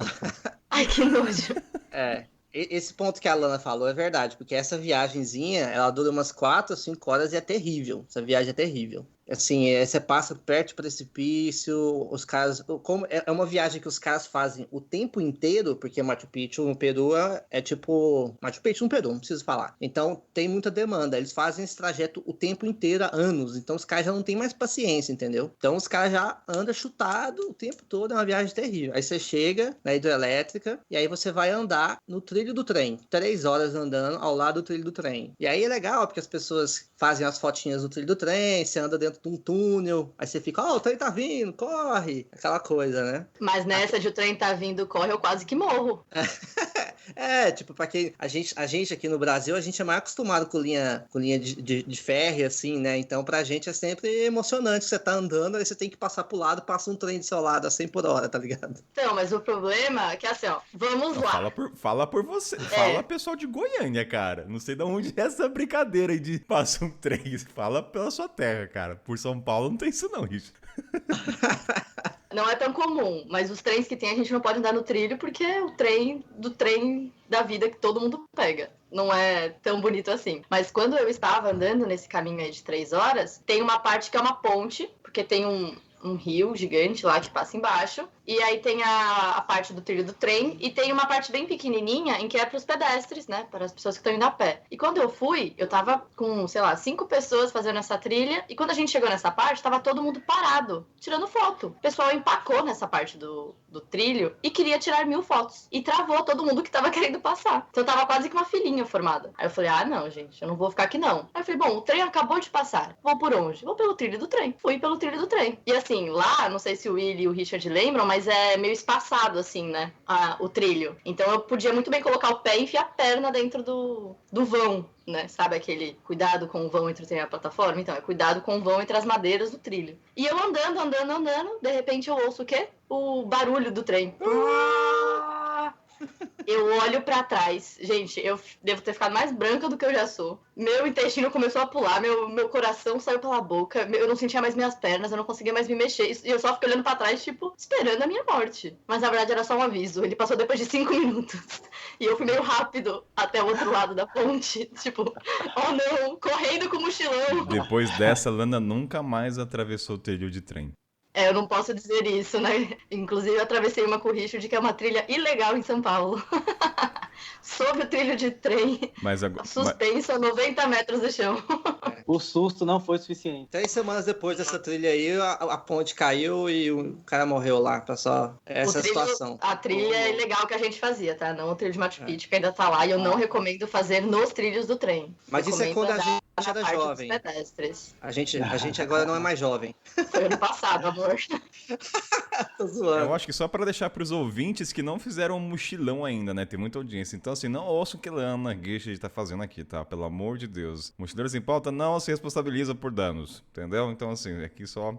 Ai, que nojo. É, esse ponto que a Lana falou é verdade, porque essa viagenzinha, ela dura umas 4 ou 5 horas e é terrível. Essa viagem é terrível. Assim, você passa perto do precipício, os caras... Como é uma viagem que os caras fazem o tempo inteiro, porque Machu Picchu no Peru é tipo... Machu Picchu no Peru, não preciso falar. Então, tem muita demanda. Eles fazem esse trajeto o tempo inteiro, há anos. Então, os caras já não têm mais paciência, entendeu? Então, os caras já andam chutado o tempo todo. É uma viagem terrível. Aí você chega na hidrelétrica e aí você vai andar no trilho do trem. 3 horas andando ao lado do trilho do trem. E aí é legal, porque as pessoas fazem as fotinhas do trilho do trem, você anda dentro de um túnel, aí você fica, o trem tá vindo, corre, aquela coisa, né? Mas nessa de o trem tá vindo, corre, eu quase que morro. Tipo, pra quem... A gente aqui no Brasil, a gente é mais acostumado com linha de ferro, assim, né? Então, pra gente é sempre emocionante. Você tá andando, aí você tem que passar pro lado, passa um trem do seu lado a 100 por hora, tá ligado? Então, mas o problema é que assim, ó, vamos Não, lá. fala por você. Fala pessoal de Goiânia, cara. Não sei de onde é essa brincadeira aí de passa um trem. Fala pela sua terra, cara. Por São Paulo não tem isso não, Richard. Não é tão comum, mas os trens que tem a gente não pode andar no trilho porque é o trem da vida que todo mundo pega. Não é tão bonito assim. Mas quando eu estava andando nesse caminho aí de 3 horas, tem uma parte que é uma ponte, porque tem um rio gigante lá que passa embaixo. E aí tem a parte do trilho do trem e tem uma parte bem pequenininha em que é para os pedestres, né? Para as pessoas que estão indo a pé. E quando eu fui, eu tava com, sei lá, 5 pessoas fazendo essa trilha. E quando a gente chegou nessa parte, tava todo mundo parado, tirando foto. O pessoal empacou nessa parte do trilho e queria tirar 1000 fotos. E travou todo mundo que tava querendo passar. Então tava quase que uma filinha formada. Aí eu falei, não, gente, eu não vou ficar aqui não. Aí eu falei, bom, o trem acabou de passar. Vou por onde? Vou pelo trilho do trem. Fui pelo trilho do trem. E assim, lá, não sei se o Willy e o Richard lembram, mas é meio espaçado, assim, né? O trilho. Então eu podia muito bem colocar o pé e enfiar a perna dentro do vão, né? Sabe aquele cuidado com o vão entre o trem e a plataforma? Então, é cuidado com o vão entre as madeiras do trilho. E eu andando, de repente eu ouço o quê? O barulho do trem. Eu olho pra trás. Gente, eu devo ter ficado mais branca do que eu já sou. Meu intestino começou a pular, meu coração saiu pela boca, eu não sentia mais minhas pernas, eu não conseguia mais me mexer. E eu só fiquei olhando pra trás, tipo, esperando a minha morte. Mas na verdade era só um aviso. Ele passou depois de 5 minutos. E eu fui meio rápido até o outro lado da ponte. Tipo, oh não, correndo com o mochilão. Depois dessa, Lana nunca mais atravessou o trilho de trem. Eu não posso dizer isso, né? Inclusive, eu atravessei uma com o Richard, que é uma trilha ilegal em São Paulo. Sob o trilho de trem, Mas agora, suspenso a 90 metros do chão. O susto não foi suficiente. 3 semanas depois dessa trilha aí, a ponte caiu e o cara morreu lá. Essa situação. A trilha é ilegal que a gente fazia, tá? Não o trilho de Machu Picchu, que ainda tá lá. E eu não recomendo fazer nos trilhos do trem. Mas isso é quando a gente era parte jovem. dos pedestres. A gente agora não é mais jovem. Foi ano passado, amor. Tô zoando. eu acho que só pra deixar pros ouvintes que não fizeram um mochilão ainda, né? Tem muita audiência. Então, assim, não ouçam o que Lana Gueixa tá fazendo aqui, tá? Pelo amor de Deus. Mochileiros em Pauta não se responsabiliza por danos, entendeu? Então, assim, aqui só...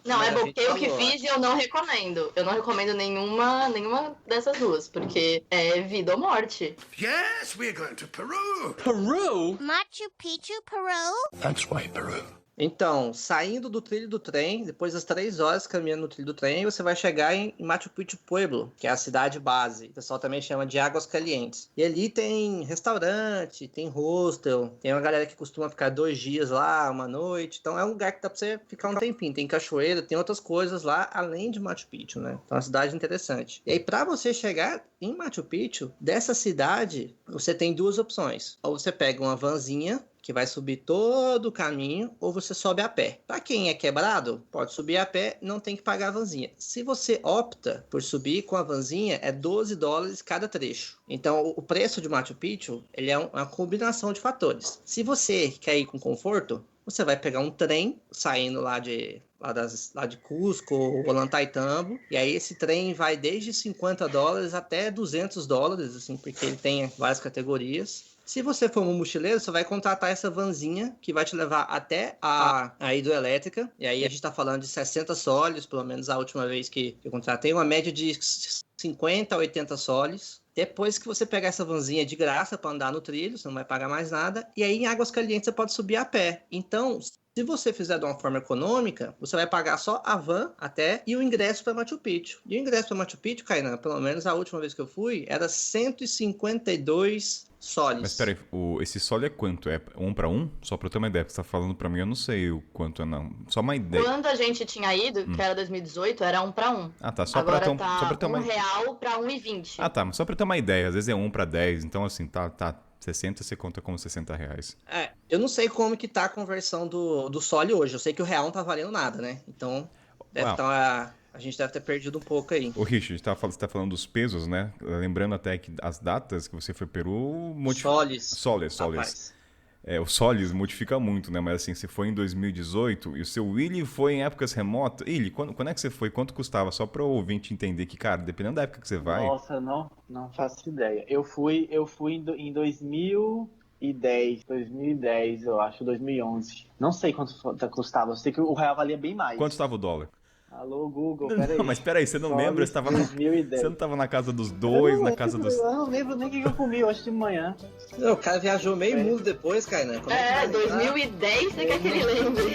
Não, é a bom, gente porque eu que falou, fiz e eu não recomendo. Eu não recomendo nenhuma dessas duas, porque é vida ou morte. Yes, we're going to Peru. Machu Picchu, Peru? That's why Peru. Então, saindo do trilho do trem, depois das 3 horas caminhando no trilho do trem, você vai chegar em Machu Picchu Pueblo, que é a cidade base. O pessoal também chama de Águas Calientes. E ali tem restaurante, tem hostel, tem uma galera que costuma ficar 2 dias lá, uma noite. Então é um lugar que dá pra você ficar um tempinho. Tem cachoeira, tem outras coisas lá, além de Machu Picchu, né? Então é uma cidade interessante. E aí, pra você chegar em Machu Picchu, dessa cidade, você tem 2 opções. Ou você pega uma vanzinha, que vai subir todo o caminho, ou você sobe a pé. Para quem é quebrado, pode subir a pé, não tem que pagar a vanzinha. Se você opta por subir com a vanzinha, é $12 cada trecho. Então, o preço de Machu Picchu, ele é uma combinação de fatores. Se você quer ir com conforto, você vai pegar um trem saindo lá de Cusco ou Ollantaytambo, e aí esse trem vai desde $50 até $200, assim, porque ele tem várias categorias. Se você for um mochileiro, você vai contratar essa vanzinha que vai te levar até a hidroelétrica. E aí a gente tá falando de 60 soles, pelo menos a última vez que eu contratei, uma média de 50 a 80 soles. Depois que você pegar essa vanzinha de graça para andar no trilho, você não vai pagar mais nada. E aí em Águas Calientes você pode subir a pé. Então, se você fizer de uma forma econômica, você vai pagar só a van até e o ingresso para Machu Picchu. E o ingresso para Machu Picchu, Kainan, pelo menos a última vez que eu fui, era 152 soles. Mas peraí, esse sole é quanto? É 1 para 1? Só pra eu ter uma ideia, porque você tá falando pra mim, eu não sei o quanto é não. Só uma ideia. Quando a gente tinha ido, que era 2018, era 1 para 1. Ah, tá. Só Agora pra ter, tá só pra ter uma... R$1 para 1,20. Ah, tá. Mas só pra ter uma ideia. Às vezes é 1 pra 10. Então, assim, tá. 60 você conta como R$60. Eu não sei como que tá a conversão do sole hoje. Eu sei que o real não tá valendo nada, né? Então, deve tá... A gente deve ter perdido um pouco aí. Ô, Richard, você tá falando dos pesos, né? Lembrando até que as datas que você foi pro Peru... Soles. Rapaz. O soles modifica muito, né? Mas assim, você foi em 2018 e o seu Willy foi em épocas remotas. Willy, quando é que você foi? Quanto custava? Só pra o ouvinte entender que, cara, dependendo da época que você vai... Nossa, não faço ideia. Eu fui em 2010, eu acho, 2011. Não sei quanto custava, eu sei que o real valia bem mais. Quanto estava o dólar? Alô, Google, peraí. Não, mas peraí, você não lembra? Você não tava na casa dos na casa dos... Eu não lembro nem o que eu comi hoje de manhã. Não, o cara viajou meio mundo depois, Kainan. 2010 você quer que ele lembre.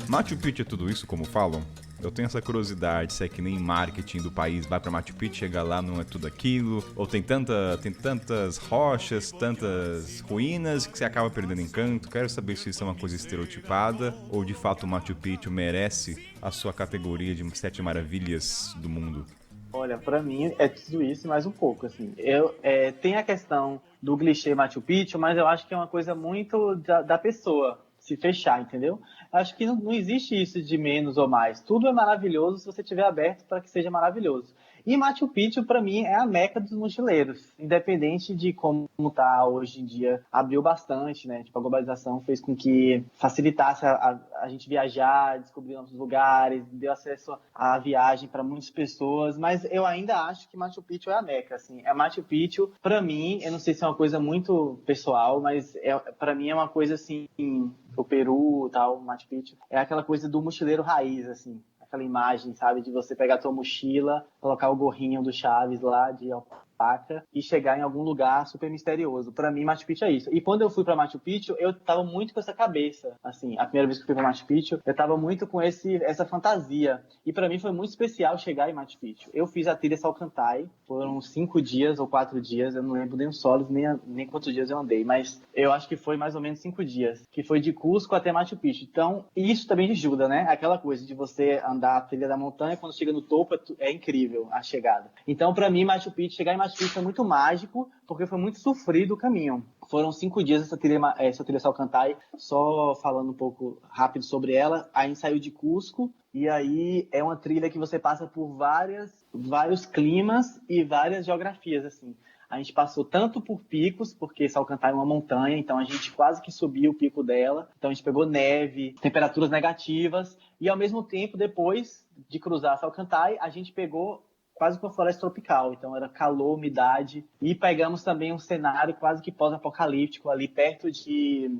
Machu Picchu é tudo isso, como falam? Eu tenho essa curiosidade, se é que nem marketing do país, vai pra Machu Picchu, chega lá, não é tudo aquilo, ou tem tantas rochas, tantas ruínas que você acaba perdendo encanto. Quero saber se isso é uma coisa estereotipada, ou de fato Machu Picchu merece a sua categoria de 7 maravilhas do mundo. Olha, pra mim é tudo isso e mais um pouco, assim. Tem a questão do clichê Machu Picchu, mas eu acho que é uma coisa muito da pessoa se fechar, entendeu? Acho que não existe isso de menos ou mais. Tudo é maravilhoso se você estiver aberto para que seja maravilhoso. E Machu Picchu, para mim, é a meca dos mochileiros. Independente de como tá hoje em dia, abriu bastante, né? Tipo, a globalização fez com que facilitasse a gente viajar, descobrir novos lugares, deu acesso à viagem para muitas pessoas. Mas eu ainda acho que Machu Picchu é a meca, assim. Machu Picchu, para mim, eu não sei se é uma coisa muito pessoal, mas para mim é uma coisa assim... O Peru, tal, Machu Picchu, é aquela coisa do mochileiro raiz, assim, aquela imagem, sabe, de você pegar a tua mochila, colocar o gorrinho do Chaves lá, de alpaca, e chegar em algum lugar super misterioso. Pra mim, Machu Picchu é isso. E quando eu fui pra Machu Picchu, eu tava muito com essa cabeça, assim, a primeira vez que eu fui pra Machu Picchu, eu tava muito com essa fantasia. E pra mim foi muito especial chegar em Machu Picchu. Eu fiz a trilha Salcantay, foram 5 dias ou 4 dias, eu não lembro nem os solos, nem quantos dias eu andei, mas eu acho que foi mais ou menos 5 dias, que foi de Cusco até Machu Picchu. Então, isso também ajuda, né? Aquela coisa de você andar a trilha da montanha, quando chega no topo, é incrível a chegada. Então, pra mim, chegar em Machu Picchu é muito mágico, porque foi muito sofrido o caminho. Foram 5 dias essa trilha Salcantay, só falando um pouco rápido sobre ela. A gente saiu de Cusco, e aí é uma trilha que você passa por vários climas e várias geografias, assim. A gente passou tanto por picos, porque Salcantay é uma montanha, então a gente quase que subiu o pico dela. Então a gente pegou neve, temperaturas negativas, e ao mesmo tempo, depois de cruzar Salcantay, a gente pegou quase que uma floresta tropical, então era calor, umidade, e pegamos também um cenário quase que pós-apocalíptico ali perto de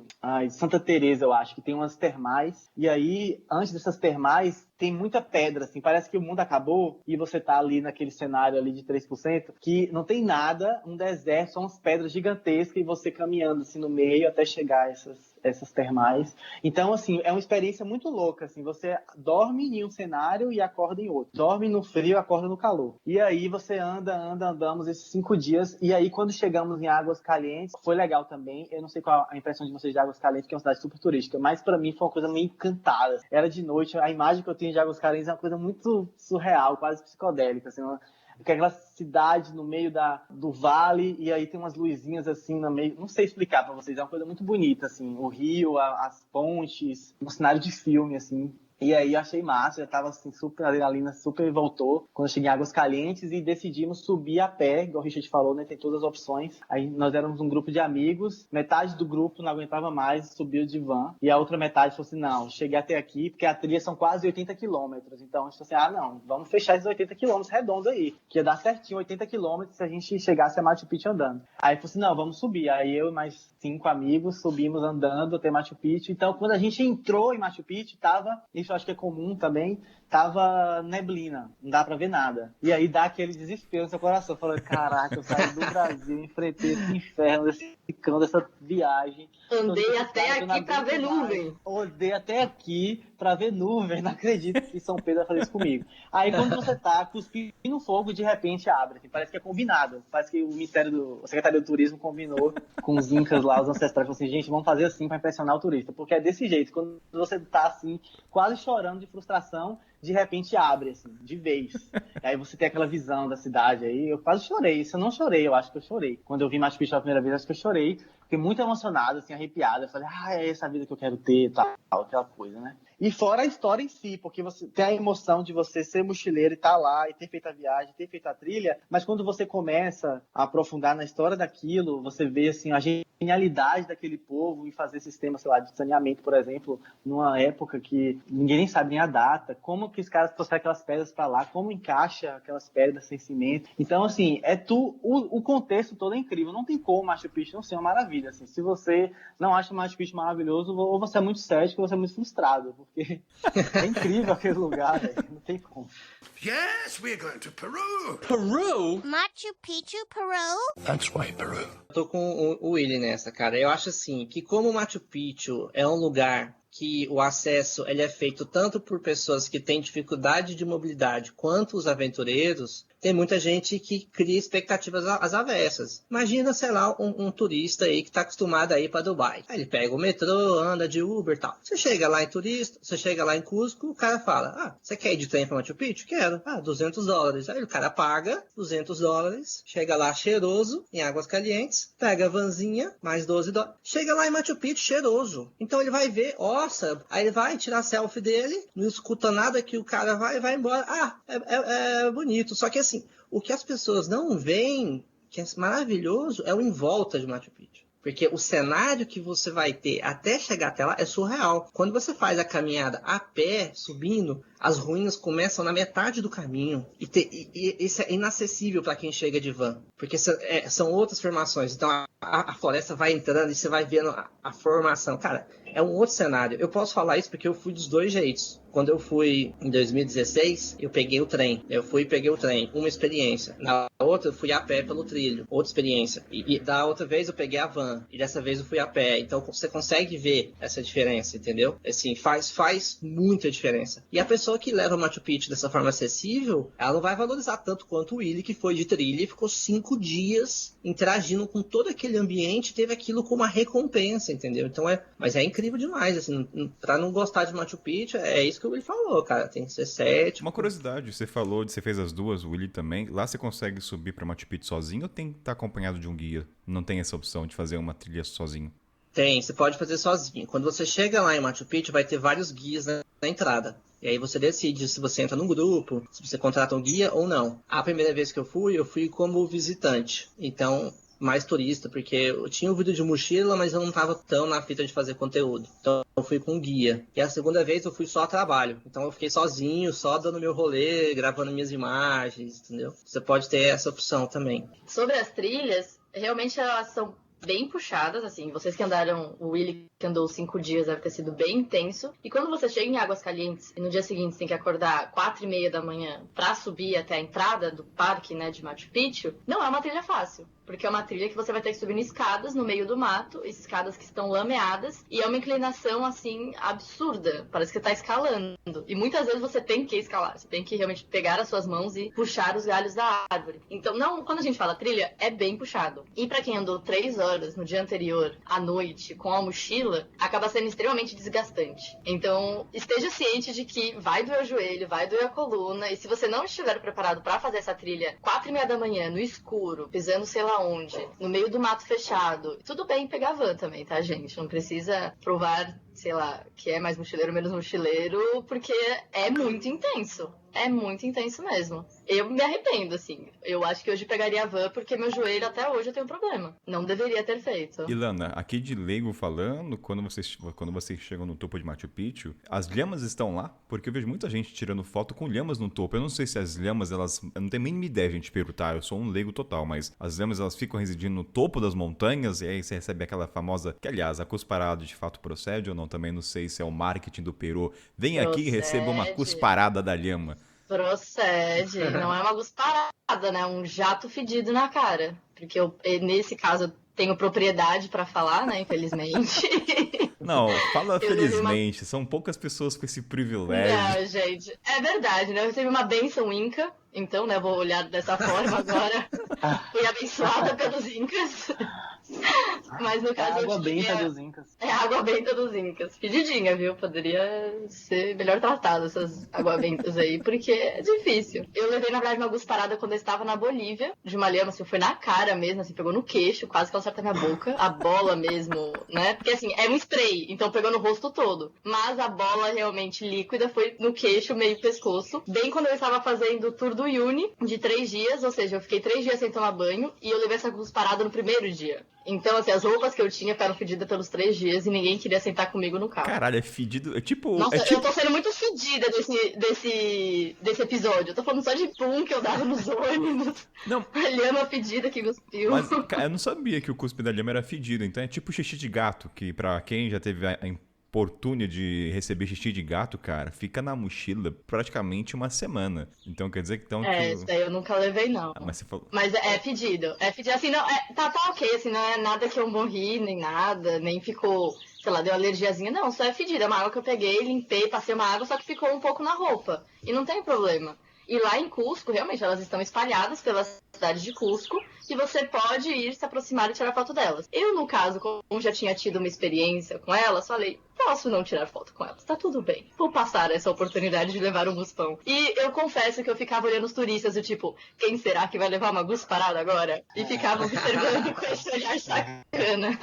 Santa Teresa, eu acho, que tem umas termais, e aí, antes dessas termais, tem muita pedra, assim, parece que o mundo acabou e você tá ali naquele cenário ali de 3%, que não tem nada, um deserto, são umas pedras gigantescas e você caminhando assim no meio até chegar a essas termais. Então, assim, é uma experiência muito louca, assim, você dorme em um cenário e acorda em outro. Dorme no frio, acorda no calor. E aí você andamos esses 5 dias, e aí quando chegamos em Águas Calientes, foi legal também. Eu não sei qual a impressão de vocês de Águas Calientes, que é uma cidade super turística, mas pra mim foi uma coisa meio encantada. Era de noite, a imagem que eu tinha de Águas Calientes é uma coisa muito surreal, quase psicodélica, assim, aquela cidade no meio do vale, e aí tem umas luzinhas assim no meio, não sei explicar pra vocês, é uma coisa muito bonita, assim, o rio, as pontes, um cenário de filme, assim, E aí eu achei massa, já tava assim, super adrenalina, super voltou. Quando eu cheguei em Águas Calientes e decidimos subir a pé, igual o Richard falou, né? Tem todas as opções. Aí nós éramos um grupo de amigos, metade do grupo não aguentava mais, subiu de van. E a outra metade falou assim, não, cheguei até aqui, porque a trilha são quase 80 quilômetros. Então a gente falou assim, não, vamos fechar esses 80 quilômetros redondos aí. Que ia dar certinho 80 quilômetros se a gente chegasse a Machu Picchu andando. Aí falou assim, não, vamos subir. Aí eu e mais 5 amigos subimos andando até Machu Picchu. Então quando a gente entrou em Machu Picchu, isso eu acho que é comum também, tava neblina, não dá pra ver nada. E aí dá aquele desespero no seu coração, falando, caraca, eu saí do Brasil, enfrentei esse inferno, esse cão dessa viagem. Andei até aqui pra ver nuvem. Andei até aqui pra ver nuvem, não acredito que São Pedro vai fazer isso comigo. Aí quando você tá cuspindo fogo, de repente abre, assim, parece que é combinado, parece que o Secretaria do Turismo combinou com os incas lá, os ancestrais, falou assim, gente, vamos fazer assim pra impressionar o turista, porque é desse jeito, quando você tá assim, quase chorando de frustração, de repente abre, assim, de vez. E aí você tem aquela visão da cidade aí. Eu quase chorei. Isso eu não chorei, eu acho que eu chorei. Quando eu vi Machu Picchu a primeira vez, acho que eu chorei. Fiquei muito emocionado, assim, arrepiado. Eu falei, é essa vida que eu quero ter, tal, aquela coisa, né? E fora a história em si, porque você tem a emoção de você ser mochileiro e estar lá, e ter feito a viagem, ter feito a trilha, mas quando você começa a aprofundar na história daquilo, você vê, assim, a genialidade daquele povo em fazer sistema, sei lá, de saneamento, por exemplo, numa época que ninguém nem sabe nem a data, como que os caras trouxeram aquelas pedras para lá, como encaixa aquelas pedras sem cimento. Então, assim, o contexto todo é incrível. Não tem como Machu Picchu não ser uma maravilha, assim. Se você não acha o Machu Picchu maravilhoso, ou você é muito cético, ou você é muito frustrado, porque é incrível aquele lugar, velho. Não tem como. Yes, we're going to Peru. Peru? Machu Picchu, Peru? That's why Peru. Eu tô com o Willy nessa, cara. Eu acho assim, que como Machu Picchu é um lugar que o acesso ele é feito tanto por pessoas que têm dificuldade de mobilidade quanto os aventureiros, tem muita gente que cria expectativas às avessas. Imagina, sei lá, um turista aí que está acostumado a ir para Dubai. Aí ele pega o metrô, anda de Uber e tal. Você chega lá em turista, você chega lá em Cusco, o cara fala, você quer ir de trem para Machu Picchu? Quero. $200. Aí o cara paga $200, chega lá cheiroso, em Águas Calientes, pega a vanzinha, mais $12. Chega lá em Machu Picchu cheiroso. Então ele vai ver, nossa, aí ele vai tirar selfie dele, não escuta nada que o cara vai embora. É bonito. Só que assim, o que as pessoas não veem, que é maravilhoso, é o em volta de Machu Picchu. Porque o cenário que você vai ter até chegar até lá é surreal. Quando você faz a caminhada a pé, subindo, as ruínas começam na metade do caminho. E isso é inacessível para quem chega de van. Porque são outras formações. Então a floresta vai entrando e você vai vendo a formação. Cara, é um outro cenário. Eu posso falar isso porque eu fui dos dois jeitos. Quando eu fui em 2016, eu peguei o trem. Eu fui e peguei o trem. Uma experiência. Na outra, eu fui a pé pelo trilho. Outra experiência. E da outra vez, eu peguei a van. E dessa vez, eu fui a pé. Então, você consegue ver essa diferença, entendeu? Assim, faz muita diferença. E a pessoa que leva o Machu Picchu dessa forma acessível, ela não vai valorizar tanto quanto o Willy, que foi de trilha e ficou 5 dias interagindo com todo aquele ambiente, teve aquilo como uma recompensa, entendeu? Então, mas é incrível demais, assim, pra não gostar de Machu Picchu, é isso que o Willy falou, cara, tem que ser cético. Uma curiosidade, você falou você fez as duas, o Willy também, lá você consegue subir pra Machu Picchu sozinho ou tem que estar acompanhado de um guia? Não tem essa opção de fazer uma trilha sozinho? Tem, você pode fazer sozinho. Quando você chega lá em Machu Picchu, vai ter vários guias na entrada. E aí você decide se você entra num grupo, se você contrata um guia ou não. A primeira vez que eu fui como visitante. Então, mais turista, porque eu tinha o vídeo de mochila, mas eu não estava tão na fita de fazer conteúdo. Então eu fui com um guia. E a segunda vez eu fui só a trabalho. Então eu fiquei sozinho, só dando meu rolê, gravando minhas imagens, entendeu? Você pode ter essa opção também. Sobre as trilhas, realmente elas são bem puxadas, assim, vocês que andaram, o Willy que andou 5 dias deve ter sido bem intenso, e quando você chega em Águas Calientes e no dia seguinte você tem que acordar 4:30 da manhã pra subir até a entrada do parque, né, de Machu Picchu, não é uma trilha fácil, porque é uma trilha que você vai ter que subir em escadas no meio do mato, escadas que estão lameadas, e é uma inclinação, assim, absurda, parece que tá escalando, e muitas vezes você tem que escalar, você tem que realmente pegar as suas mãos e puxar os galhos da árvore. Então, quando a gente fala trilha, é bem puxado. E pra quem andou 3 horas no dia anterior, à noite, com a mochila, acaba sendo extremamente desgastante. Então, esteja ciente de que vai doer o joelho, vai doer a coluna, e se você não estiver preparado para fazer essa trilha 4:30 da manhã, no escuro, pisando, sei lá, aonde? No meio do mato fechado. Tudo bem pegar van também, tá, gente? Não precisa provar, sei lá, que é mais mochileiro ou menos mochileiro, porque é muito intenso. É muito intenso mesmo. Eu me arrependo, assim. Eu acho que hoje pegaria a van porque meu joelho até hoje eu tenho problema. Não deveria ter feito. Ilana, aqui de leigo falando, quando vocês chegam no topo de Machu Picchu, as lhamas estão lá? Porque eu vejo muita gente tirando foto com lhamas no topo. Eu não sei se as lhamas, elas... Eu não tenho a mínima ideia, gente, perguntar. Eu sou um leigo total, mas as lhamas, elas ficam residindo no topo das montanhas e aí você recebe aquela famosa... Que, aliás, a cusparada de fato procede ou não? Também não sei se é o marketing do Peru. Vem aqui e receba uma cusparada da lhama. Procede. Não é uma cusparada, né? Um jato fedido na cara. Porque nesse caso, eu tenho propriedade pra falar, né? Infelizmente. Não, fala felizmente. São poucas pessoas com esse privilégio. Não, gente. É verdade, né? Eu recebi uma bênção inca. Então, né? Vou olhar dessa forma agora. Fui abençoada pelos incas. Mas no caso. É a água benta dos incas. É a água benta dos incas. Pedidinha, viu? Poderia ser melhor tratado essas água-bentas aí, porque é difícil. Eu levei, na verdade, uma gusparada quando eu estava na Bolívia, de uma lhama, assim, foi na cara mesmo, assim, pegou no queixo, quase que ela acerta minha boca. A bola mesmo, né? Porque, assim, é um spray, então pegou no rosto todo. Mas a bola realmente líquida foi no queixo, meio pescoço. Bem quando eu estava fazendo o tour do Uyuni, de 3 dias, ou seja, eu fiquei 3 dias sem tomar banho, e eu levei essa gusparada no primeiro dia. Então, assim, as roupas que eu tinha ficaram fedidas pelos 3 dias e ninguém queria sentar comigo no carro. Caralho, é fedido. É tipo. Nossa, é tipo... eu tô sendo muito fedida desse episódio. Eu tô falando só de pum que eu dava nos ônibus. Não. A lhama fedida que cuspiu. Mas, cara, eu não sabia que o cuspe da lhama era fedido. Então é tipo xixi de gato, que pra quem já teve a importúnia de receber xixi de gato, cara, fica na mochila praticamente uma semana. Então quer dizer que então. Isso daí eu nunca levei, não. Mas você falou. Mas é fedido. É fedido. Assim, não, tá ok, assim, não é nada que eu morri, nem nada, nem ficou, sei lá, deu alergiazinha. Não, só é fedido. É uma água que eu peguei, limpei, passei uma água, só que ficou um pouco na roupa. E não tem problema. E lá em Cusco, realmente, elas estão espalhadas pela cidade de Cusco e você pode ir se aproximar e tirar foto delas. Eu, no caso, como já tinha tido uma experiência com elas, falei, posso não tirar foto com elas, tá tudo bem. Vou passar essa oportunidade de levar um guspão. E eu confesso que eu ficava olhando os turistas, do tipo, quem será que vai levar uma gusparada agora? E ficava observando com esse olhar sacana.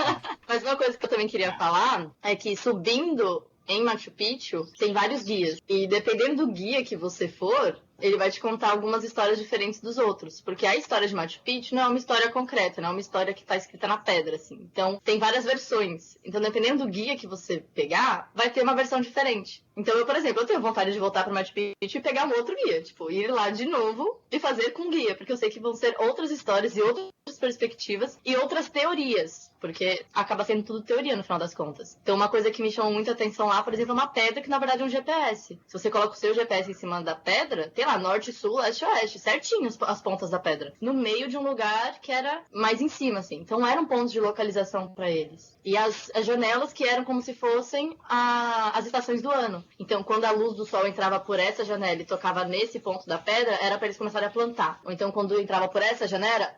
Mas uma coisa que eu também queria falar é que subindo em Machu Picchu, tem vários guias. E dependendo do guia que você for, ele vai te contar algumas histórias diferentes dos outros. Porque a história de Machu Picchu não é uma história concreta, não é uma história que está escrita na pedra, assim. Então, tem várias versões. Então, dependendo do guia que você pegar, vai ter uma versão diferente. Então, eu, por exemplo, eu tenho vontade de voltar para Machu Picchu e pegar um outro guia. Tipo, ir lá de novo e fazer com guia. Porque eu sei que vão ser outras histórias e outras perspectivas e outras teorias. Porque acaba sendo tudo teoria no final das contas. Então, uma coisa que me chamou muita atenção lá, por exemplo, é uma pedra que, na verdade, é um GPS. Se você coloca o seu GPS em cima da pedra, tem lá norte, sul, leste, oeste, certinho as pontas da pedra. No meio de um lugar que era mais em cima, assim. Então, eram pontos de localização para eles. E as janelas que eram como se fossem as estações do ano. Então, quando a luz do sol entrava por essa janela e tocava nesse ponto da pedra, era para eles começarem a plantar. Ou então, quando entrava por essa janela,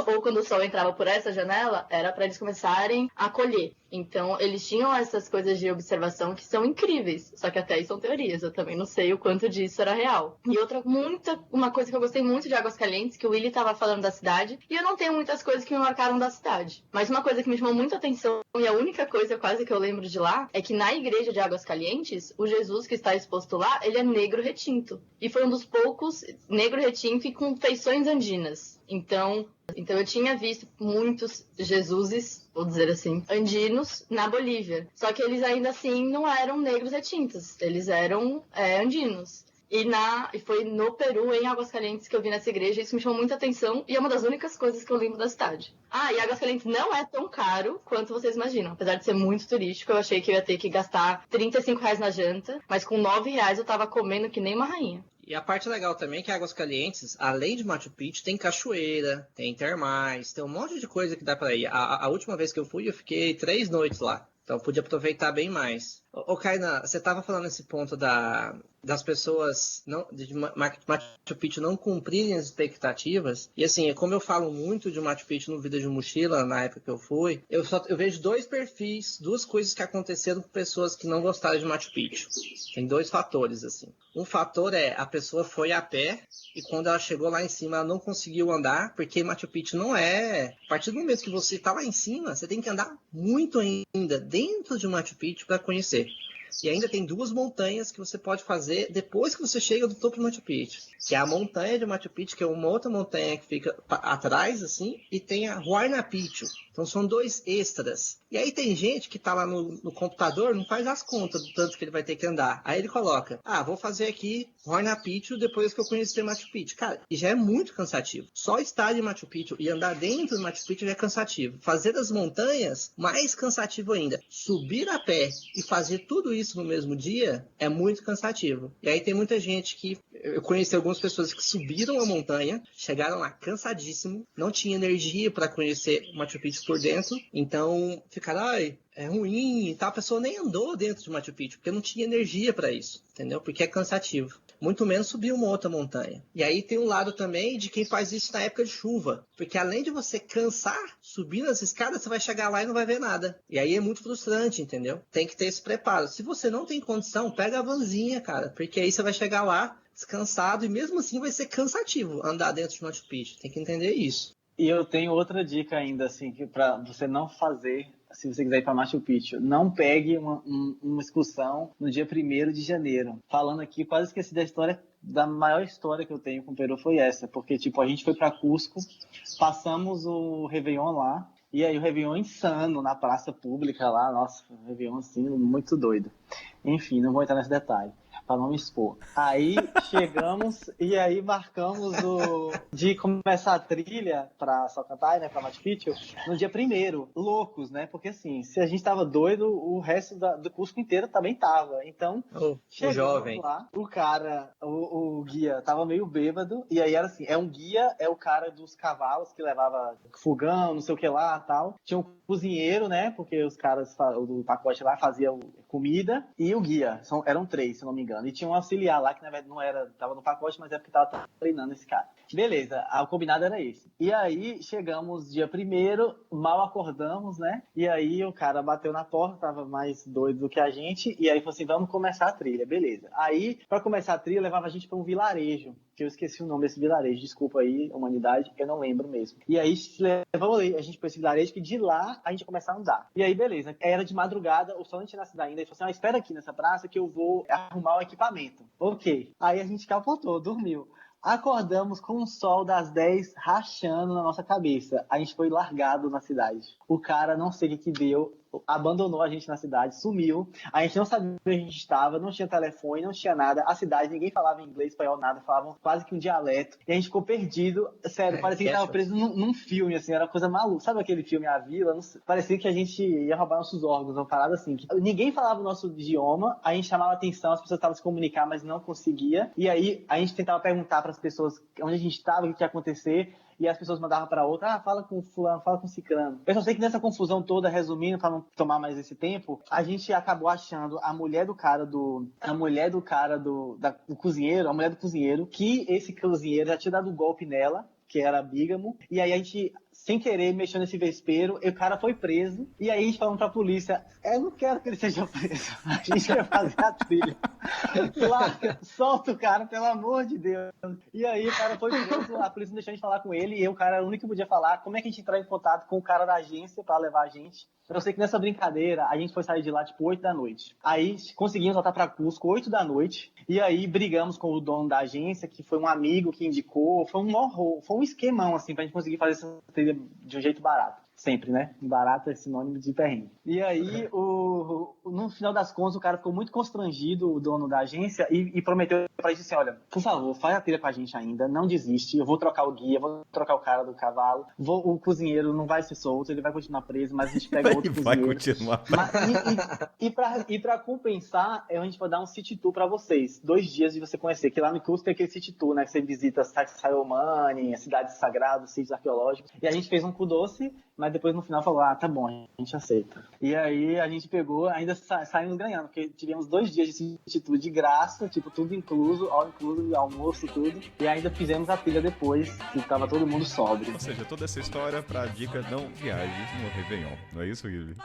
ou quando o sol entrava por essa janela, era para eles começarem a colher. Então, eles tinham essas coisas de observação que são incríveis. Só que até aí são teorias. Eu também não sei o quanto disso era real. E uma coisa que eu gostei muito de Aguascalientes, que o Willy tava falando da cidade. E eu não tenho muitas coisas que me marcaram da cidade. Mas uma coisa que me chamou muita atenção, e a única coisa quase que eu lembro de lá, é que na igreja de Aguascalientes, o Jesus que está exposto lá, ele é negro retinto. E foi um dos poucos negro retinto e com feições andinas. Então eu tinha visto muitos Jesuses, vou dizer assim, andinos na Bolívia. Só que eles ainda assim não eram negros retintos, eles eram andinos. E foi no Peru, em Aguascalientes, que eu vi nessa igreja. Isso me chamou muita atenção e é uma das únicas coisas que eu lembro da cidade. E Aguascalientes não é tão caro quanto vocês imaginam. Apesar de ser muito turístico, eu achei que eu ia ter que gastar R$35 na janta, mas com R$9 eu tava comendo que nem uma rainha. E a parte legal também é que Aguascalientes, além de Machu Picchu, tem cachoeira, tem termais, tem um monte de coisa que dá pra ir. A última vez que eu fui, eu fiquei 3 noites lá. Então eu pude aproveitar bem mais. Ô Kainan, você tava falando esse ponto das pessoas de Machu Picchu não cumprirem as expectativas. E assim, como eu falo muito de Machu Picchu no Vida de Mochila, na época que eu fui, eu vejo dois perfis, duas coisas que aconteceram com pessoas que não gostaram de Machu Picchu. Tem dois fatores, assim. Um fator é a pessoa foi a pé e quando ela chegou lá em cima ela não conseguiu andar, porque Machu Picchu não é... A partir do momento que você está lá em cima, você tem que andar muito ainda dentro de Machu Picchu para conhecer. E ainda tem duas montanhas que você pode fazer depois que você chega do topo de Machu Picchu. Que é a montanha de Machu Picchu, que é uma outra montanha que fica atrás, assim, e tem a Huayna Picchu. Então são dois extras. E aí tem gente que tá lá no computador, não faz as contas do tanto que ele vai ter que andar. Aí ele coloca, vou fazer aqui Huayna Picchu depois que eu conhecer Machu Picchu. Cara, e já é muito cansativo. Só estar em Machu Picchu e andar dentro de Machu Picchu já é cansativo. Fazer as montanhas, mais cansativo ainda. Subir a pé e fazer tudo isso no mesmo dia é muito cansativo. E aí tem muita gente que... Eu conheci algumas pessoas que subiram a montanha, chegaram lá cansadíssimo, não tinha energia para conhecer Machu Picchu por dentro, então ficaram, é ruim e tal. A pessoa nem andou dentro de Machu Picchu, porque não tinha energia para isso, entendeu? Porque é cansativo. Muito menos subir uma outra montanha. E aí tem um lado também de quem faz isso na época de chuva. Porque além de você cansar, subindo as escadas, você vai chegar lá e não vai ver nada. E aí é muito frustrante, entendeu? Tem que ter esse preparo. Se você não tem condição, pega a vanzinha, cara. Porque aí você vai chegar lá descansado e mesmo assim vai ser cansativo andar dentro de Machu Picchu. Tem que entender isso. E eu tenho outra dica ainda, assim, que para você não fazer, se você quiser ir para Machu Picchu, não pegue uma excursão no dia 1º de janeiro. Falando aqui, quase esqueci da história, da maior história que eu tenho com o Peru foi essa, porque, tipo, a gente foi para Cusco, passamos o Réveillon lá, e aí o Réveillon insano na praça pública lá, nossa, o Réveillon, assim, muito doido. Enfim, não vou entrar nesse detalhe, para não me expor. Aí chegamos e aí marcamos de começar a trilha para Salcantay, né, para Machu Picchu, no dia 1º, loucos, né? Porque assim, se a gente tava doido, o resto do Cusco inteiro também tava. Então, o jovem lá, o cara, o guia tava meio bêbado, e aí era assim, é um guia, é o cara dos cavalos que levava fogão, não sei o que lá, tal. Tinha um cozinheiro, né? Porque os caras do pacote lá faziam comida, e o guia, eram 3, se eu não me engano. E tinha um auxiliar lá, que na verdade não era, tava no pacote, mas é porque tava treinando esse cara. Beleza, o combinado era esse. E aí, chegamos dia 1º, mal acordamos, né? E aí o cara bateu na porta, tava mais doido do que a gente, e aí falou assim, vamos começar a trilha, beleza. Aí, pra começar a trilha, levava a gente pra um vilarejo, que eu esqueci o nome desse vilarejo, desculpa aí, humanidade, eu não lembro mesmo. E aí, levamos a gente pra esse vilarejo, que de lá a gente ia começar a andar. E aí, beleza, era de madrugada, o sol não tinha nascido ainda, ele falou assim, espera aqui nessa praça que eu vou arrumar o equipamento. Ok. Aí a gente capotou, dormiu. Acordamos com o sol das 10 rachando na nossa cabeça. A gente foi largado na cidade. O cara, não sei o que deu, abandonou a gente na cidade, sumiu. A gente não sabia onde a gente estava, não tinha telefone, não tinha nada. A cidade, ninguém falava inglês, espanhol, nada. Falavam quase que um dialeto. E a gente ficou perdido. Sério, parecia que estava preso num filme, assim. Era coisa maluca. Sabe aquele filme A Vila? Parecia que a gente ia roubar nossos órgãos, uma parada assim. Ninguém falava o nosso idioma. A gente chamava atenção, as pessoas estavam se comunicar, mas não conseguia. E aí, a gente tentava perguntar para as pessoas onde a gente estava, o que ia acontecer. E as pessoas mandavam para outra, fala com fulano, fala com ciclano. Eu só sei que nessa confusão toda, resumindo, para não tomar mais esse tempo, a gente acabou achando a mulher do cozinheiro, a mulher do cozinheiro, que esse cozinheiro já tinha dado um golpe nela, que era bígamo, e aí a gente, sem querer, mexeu nesse vespeiro, e o cara foi preso, e aí a gente falou pra polícia, eu não quero que ele seja preso, a gente vai fazer a trilha. Larga, solta o cara, pelo amor de Deus. E aí o cara foi preso, a polícia não deixou a gente falar com ele, e o cara era o único que podia falar. Como é que a gente entrou em contato com o cara da agência pra levar a gente? Eu sei que nessa brincadeira, a gente foi sair de lá, tipo, 8 da noite. Aí conseguimos voltar pra Cusco, 8 da noite, e aí brigamos com o dono da agência, que foi um amigo que indicou, foi um horror, foi um esquemão, assim, pra gente conseguir fazer essa trilha de um jeito barato. Sempre, né? Barato é sinônimo de perrengue. E aí, no final das contas, o cara ficou muito constrangido, o dono da agência, e prometeu pra gente assim, olha, por favor, faz a trilha pra gente ainda, não desiste, eu vou trocar o guia, vou trocar o cara do cavalo, o cozinheiro não vai ser solto, ele vai continuar preso, mas a gente pega outro cozinheiro. Vai continuar. E pra compensar, a gente vai dar um city tour pra vocês, 2 dias de você conhecer, que lá no Cusco tem aquele city tour, né, que você visita Sayomani, cidades sagradas, sítios arqueológicos, e a gente fez um cu doce, mas depois no final falou, tá bom, a gente aceita. E aí a gente pegou, ainda saímos ganhando, porque tivemos 2 dias de instituto de graça, tipo, tudo incluso, all incluso, almoço, tudo. E ainda fizemos a trilha depois, que tava todo mundo sóbrio. Ou seja, toda essa história pra dica não viaje no Réveillon. Não é isso, Guilherme?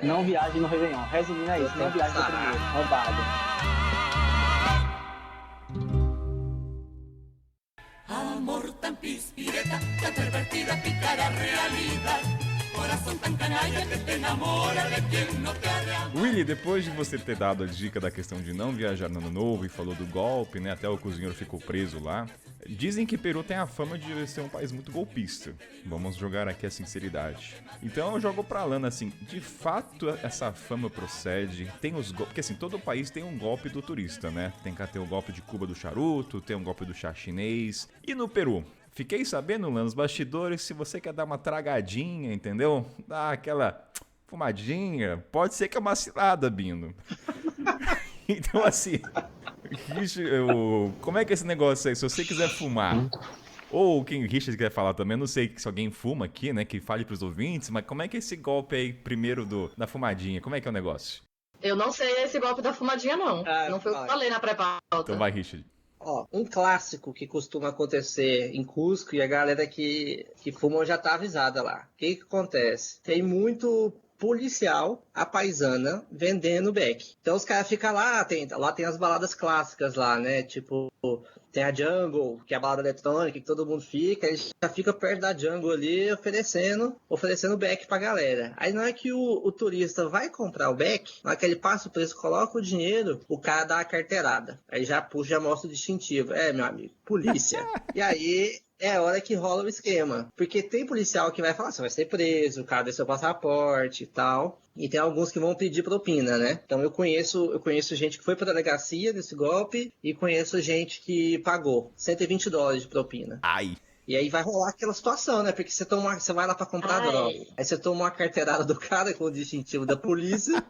Não viaje no Réveillon. Resumindo é isso, não viaje no primeiro. Roubado. Amor tan pispireta, tan pervertida, pícara realidad. Corazón tan canalla que te enamora de quien no te ha de amar. Willy, depois de você ter dado a dica da questão de não viajar no ano novo e falou do golpe, né? Até o cozinheiro ficou preso lá. Dizem que Peru tem a fama de ser um país muito golpista. Vamos jogar aqui a sinceridade. Então eu jogo pra Lana assim, de fato essa fama procede? Tem os golpes, porque assim, todo país tem um golpe do turista, né? Tem que ter o golpe de Cuba do charuto, tem um golpe do chá chinês. E no Peru? Fiquei sabendo, Lana, nos bastidores, se você quer dar uma tragadinha, entendeu? Dar aquela fumadinha, pode ser que é uma cilada, Bino. Então assim... como é que é esse negócio aí? Se você quiser fumar, ou quem o Richard quer falar também, eu não sei se alguém fuma aqui, né, que fale pros ouvintes, mas como é que é esse golpe aí, primeiro da fumadinha, como é que é o negócio? Eu não sei esse golpe da fumadinha, não. Não foi o que eu falei na pré-pauta. Então vai, Richard. Ó, um clássico que costuma acontecer em Cusco, e a galera que fuma já tá avisada lá. O que acontece? Tem muito policial, a paisana, vendendo beck. Então os caras ficam lá tem as baladas clássicas lá, né? Tipo, tem a Jungle, que é a balada eletrônica, que todo mundo fica, ele já fica perto da Jungle ali, oferecendo beck pra galera. Aí na hora que o turista vai comprar o beck, na hora que ele passa o preço, coloca o dinheiro, o cara dá a carteirada. Aí já puxa, já mostra o distintivo. Meu amigo, polícia. E aí... é a hora que rola o esquema. Porque tem policial que vai falar, você vai ser preso, o cara deu seu passaporte e tal. E tem alguns que vão pedir propina, né? Então eu conheço gente que foi pra delegacia desse golpe e conheço gente que pagou $120 de propina. Ai! E aí vai rolar aquela situação, né? Porque você vai lá pra comprar droga. Aí você toma uma carteirada do cara com o distintivo da polícia.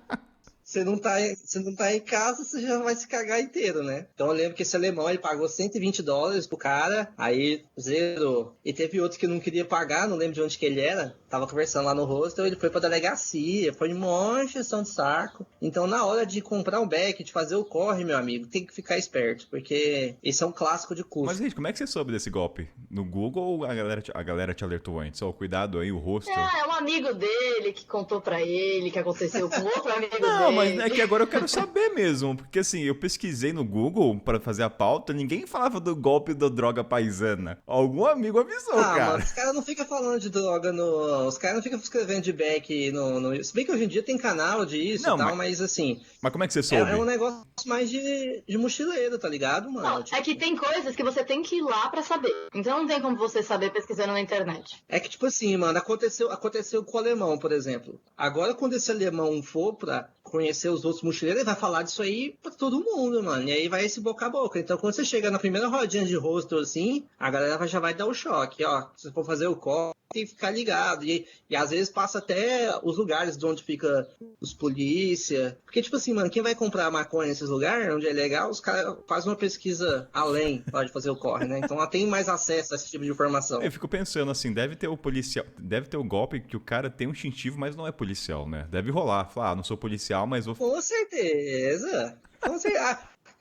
Você não tá em casa, você já vai se cagar inteiro, né? Então eu lembro que esse alemão, ele pagou $120 pro cara, aí zerou. E teve outro que não queria pagar, não lembro de onde que ele era, tava conversando lá no hostel, ele foi pra delegacia, foi de monte de saco. Então na hora de comprar um beck, de fazer o corre, meu amigo, tem que ficar esperto, porque esse é um clássico de custo. Mas, gente, como é que você soube desse golpe? No Google ou a galera te alertou antes? Ó, cuidado aí, o hostel. É um amigo dele que contou pra ele que aconteceu com outro amigo dele. Mas é que agora eu quero saber mesmo, porque assim, eu pesquisei no Google pra fazer a pauta, ninguém falava do golpe da droga paisana. Algum amigo avisou, cara. Mano, os caras não ficam falando de droga os caras não ficam escrevendo de back no... Se bem que hoje em dia tem canal disso e tal, mas assim... Mas como é que você soube? É um negócio mais de mochileiro, tá ligado, mano? Não, tipo... é que tem coisas que você tem que ir lá pra saber. Então não tem como você saber pesquisando na internet. É que, tipo assim, mano, aconteceu com o alemão, por exemplo. Agora, quando esse alemão for pra conhecer os outros mochileiros, ele vai falar disso aí pra todo mundo, mano. E aí vai esse boca a boca. Então, quando você chega na primeira rodinha de hostel, assim, a galera já vai dar o choque. Ó, se for fazer o corte, tem que ficar ligado. E às vezes passa até os lugares de onde fica os polícia. Porque, tipo assim, mano, quem vai comprar maconha nesses lugares, onde é legal, os caras fazem uma pesquisa além na hora de fazer o corre, né? Então ela tem mais acesso a esse tipo de informação. Eu fico pensando assim, deve ter o policial, deve ter o golpe que o cara tem um instintivo, mas não é policial, né? Deve rolar. Falar, não sou policial, mas vou... Com certeza. Com certeza.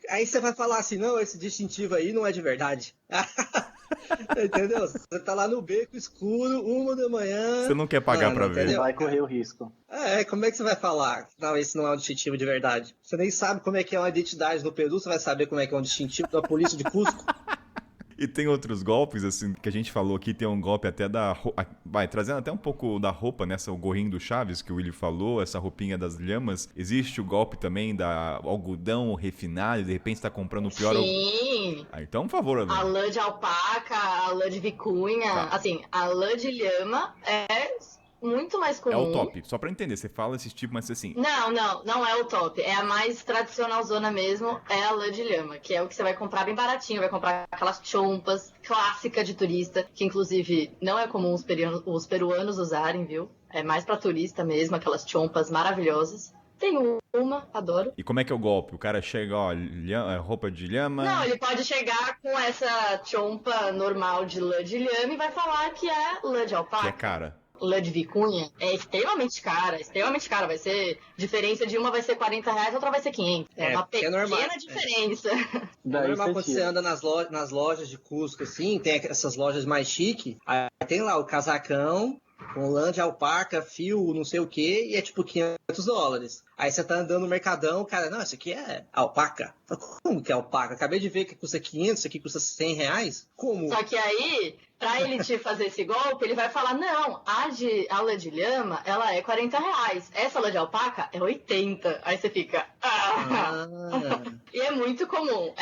Aí você vai falar assim, não, esse distintivo aí não é de verdade. Entendeu? Você tá lá no beco escuro, 1 da manhã. Você não quer pagar pra ver. Você vai correr o risco. Como é que você vai falar? Não, esse não é um distintivo de verdade. Você nem sabe como é que é uma identidade no Peru, você vai saber como é que é um distintivo da polícia de Cusco. E tem outros golpes, assim, que a gente falou aqui, tem um golpe até da... Vai, trazendo até um pouco da roupa, né? O gorrinho do Chaves, que o Willy falou, essa roupinha das lhamas. Existe o golpe também da algodão refinado, de repente você tá comprando o pior... Sim! Então, por favor, Ana. A lã de alpaca, a lã de vicunha, Tá. Assim, a lã de lhama é muito mais comum. É o top, só pra entender, você fala esse tipo, mas assim... Não é o top. É a mais tradicional zona mesmo, é a lã de lhama, que é o que você vai comprar bem baratinho, vai comprar aquelas chompas clássica de turista, que inclusive não é comum os peruanos usarem, viu? É mais pra turista mesmo, aquelas chompas maravilhosas. Tem uma, adoro. E como é que é o golpe? O cara chega, ó, roupa de lhama... Não, ele pode chegar com essa chompa normal de lã de lhama e vai falar que é lã de alpaca. Que é cara. lã de vicunha é extremamente cara. Vai ser, diferença de uma vai ser R$40, outra vai ser 500. É uma pequena diferença. É normal quando você anda nas lojas de Cusco, assim, tem essas lojas mais chique, aí tem lá o casacão, com lã de alpaca, fio, não sei o que, e é tipo $500. Aí você tá andando no mercadão, cara, não, isso aqui é alpaca. Como que é alpaca? Acabei de ver que custa 500, isso aqui custa R$100. Como? Só que aí, pra ele te fazer esse golpe, ele vai falar, não, a lã de lhama, ela é R$40. Essa lã de alpaca é 80. Aí você fica... E é muito comum,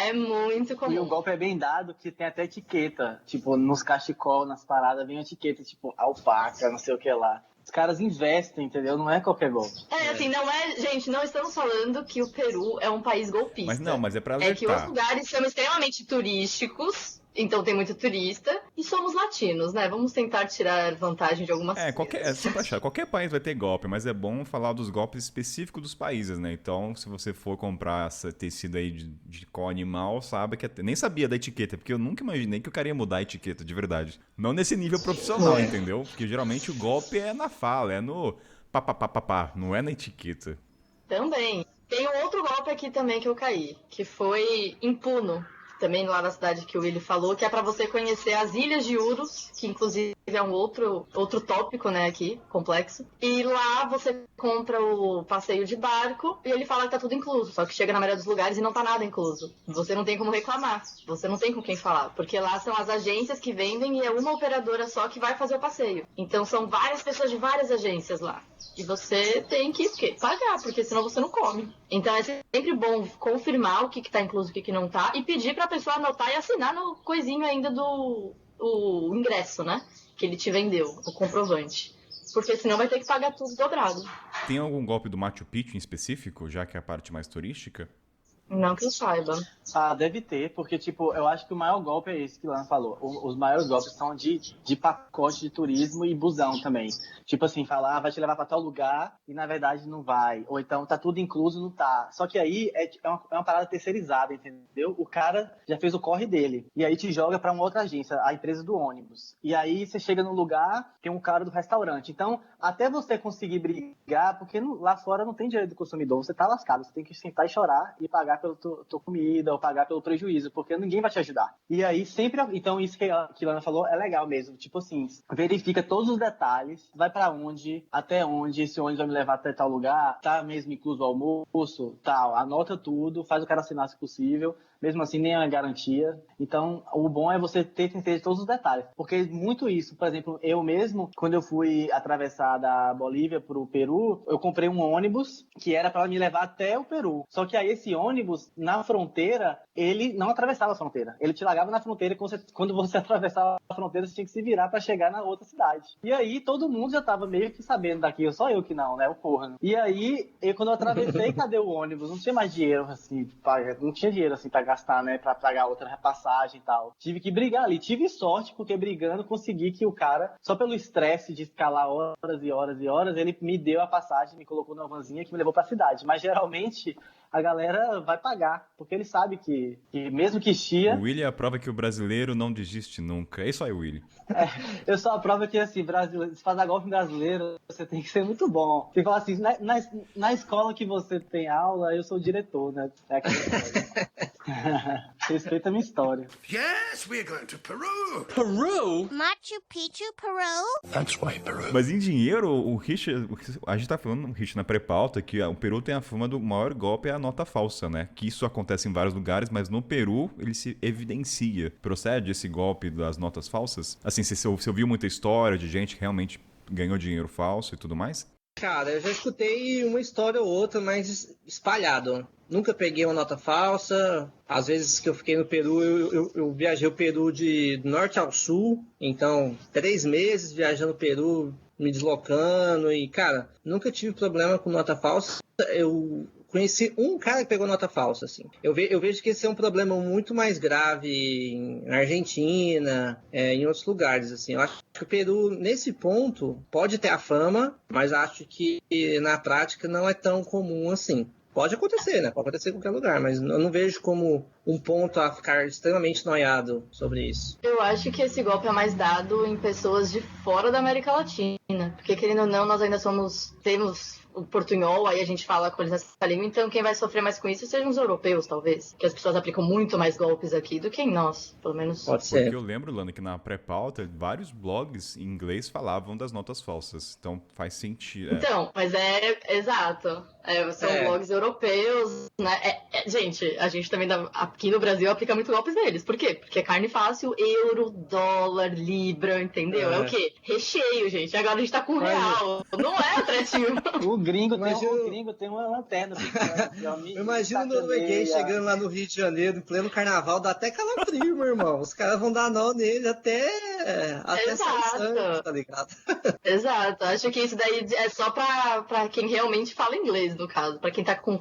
E o golpe é bem dado, que tem até etiqueta. Tipo, nos cachecol, nas paradas, vem etiqueta, tipo, alpaca, não sei o que lá. Os caras investem, entendeu? Não é qualquer golpe. Assim, não é... Gente, não estamos falando que o Peru é um país golpista. Mas é pra alertar. É que os lugares são extremamente turísticos, então tem muito turista, e somos latinos, né? Vamos tentar tirar vantagem de algumas coisas. Só pra achar, qualquer país vai ter golpe, mas é bom falar dos golpes específicos dos países, né? Então, se você for comprar esse tecido aí de cor animal, sabe que nem sabia da etiqueta, porque eu nunca imaginei que o cara ia mudar a etiqueta, de verdade. Não nesse nível profissional, entendeu? Porque geralmente o golpe é na fala, é no papapá, não é na etiqueta. Também. Tem um outro golpe aqui também que eu caí, que foi em Puno. Também lá na cidade que o Willy falou, que é para você conhecer as Ilhas de Urus, que inclusive é um outro tópico, né, aqui, complexo. E lá você compra o passeio de barco e ele fala que tá tudo incluso, só que chega na maioria dos lugares e não tá nada incluso. Você não tem como reclamar, você não tem com quem falar, porque lá são as agências que vendem e é uma operadora só que vai fazer o passeio. Então são várias pessoas de várias agências lá. E você tem que pagar, porque senão você não come. Então é sempre bom confirmar o que tá incluso e o que não tá e pedir pra pessoa anotar e assinar no coisinho ainda do ingresso, né? Que ele te vendeu, o comprovante. Porque senão vai ter que pagar tudo dobrado. Tem algum golpe do Machu Picchu em específico, já que é a parte mais turística? Não que eu saiba. Deve ter, porque, tipo, eu acho que o maior golpe é esse que o Lan falou. Os maiores golpes são de pacote de turismo e busão também. Tipo assim, falar, vai te levar pra tal lugar e na verdade não vai. Ou então tá tudo incluso, não tá. Só que aí é uma parada terceirizada, entendeu? O cara já fez o corre dele. E aí te joga pra uma outra agência, a empresa do ônibus. E aí você chega no lugar, tem um cara do restaurante. Então, até você conseguir brigar, porque lá fora não tem direito do consumidor, você tá lascado. Você tem que sentar e chorar e pagar pela tua comida ou pagar pelo prejuízo, porque ninguém vai te ajudar. E aí sempre... Então isso que a Lana falou é legal mesmo. Tipo assim, verifica todos os detalhes, vai pra onde, até onde, esse ônibus vai me levar até tal lugar, tá mesmo incluso o almoço, tal. Anota tudo, faz o cara assinar se possível. Mesmo assim, nem é uma garantia. Então, o bom é você ter certeza de todos os detalhes. Porque muito isso, por exemplo, eu mesmo, quando eu fui atravessar da Bolívia pro Peru, eu comprei um ônibus que era para me levar até o Peru. Só que aí esse ônibus, na fronteira, ele não atravessava a fronteira. Ele te largava na fronteira e quando você atravessava a fronteira, você tinha que se virar para chegar na outra cidade. E aí, todo mundo já tava meio que sabendo daquilo. Só eu que não, né? O porra. E aí, quando eu atravessei, cadê o ônibus? Não tinha mais dinheiro, assim, não tinha dinheiro, assim, pra gastar, né, pra pagar outra repassagem e tal. Tive que brigar ali. Tive sorte, porque brigando consegui que o cara, só pelo estresse de ficar lá horas e horas e horas, ele me deu a passagem, me colocou numa vanzinha que me levou pra cidade. Mas geralmente a galera vai pagar, porque ele sabe que mesmo que chia... O Willy é a prova que o brasileiro não desiste nunca. É isso aí, Willy. Eu sou a prova que, assim, se fazer golpe brasileiro, você tem que ser muito bom. Você fala assim, na escola que você tem aula, eu sou o diretor, né? É aquela história. Respeita a minha história. Yes, we're going to Peru. Peru? Machu Picchu, Peru? That's why Peru. Mas em dinheiro, o Richard... A gente tá falando, Richard, na pré-pauta, que o Peru tem a fama do maior golpe é a nota falsa, né? Que isso acontece em vários lugares, mas no Peru ele se evidencia. Procede esse golpe das notas falsas? Assim, você ouviu muita história de gente que realmente ganhou dinheiro falso e tudo mais? Cara, eu já escutei uma história ou outra, mas espalhado. Nunca peguei uma nota falsa. Às vezes que eu fiquei no Peru, eu viajei o Peru de norte ao sul. Então, 3 meses viajando o Peru, me deslocando. E, cara, nunca tive problema com nota falsa. Eu conheci um cara que pegou nota falsa, assim. Eu vejo que esse é um problema muito mais grave na Argentina, em outros lugares, assim. Eu acho que o Peru, nesse ponto, pode ter a fama, mas acho que na prática não é tão comum assim. Pode acontecer, né? Pode acontecer em qualquer lugar, mas eu não vejo como um ponto a ficar extremamente noiado sobre isso. Eu acho que esse golpe é mais dado em pessoas de fora da América Latina. Porque, querendo ou não, nós ainda temos o portunhol, aí a gente fala com eles nessa língua, então quem vai sofrer mais com isso sejam os europeus, talvez. Que as pessoas aplicam muito mais golpes aqui do que em nós, pelo menos. Pode ser. Porque eu lembro, Lana, que na pré-pauta, vários blogs em inglês falavam das notas falsas. Então faz sentido. Então, mas exato. São blogs europeus, né? Gente, a gente também aqui no Brasil aplica muito golpes deles. Por quê? Porque é carne fácil, euro, dólar, libra, entendeu? É o quê? Recheio, gente. Agora a gente tá com real. Não é atrativo. O gringo tem uma lanterna. Eu imagino o norueguês chegando lá no Rio de Janeiro, em pleno carnaval, dá até calafrio, meu irmão. Os caras vão dar nó nele até sair sangue, tá ligado? Exato. Acho que isso daí é só pra quem realmente fala inglês, no caso. Pra quem tá com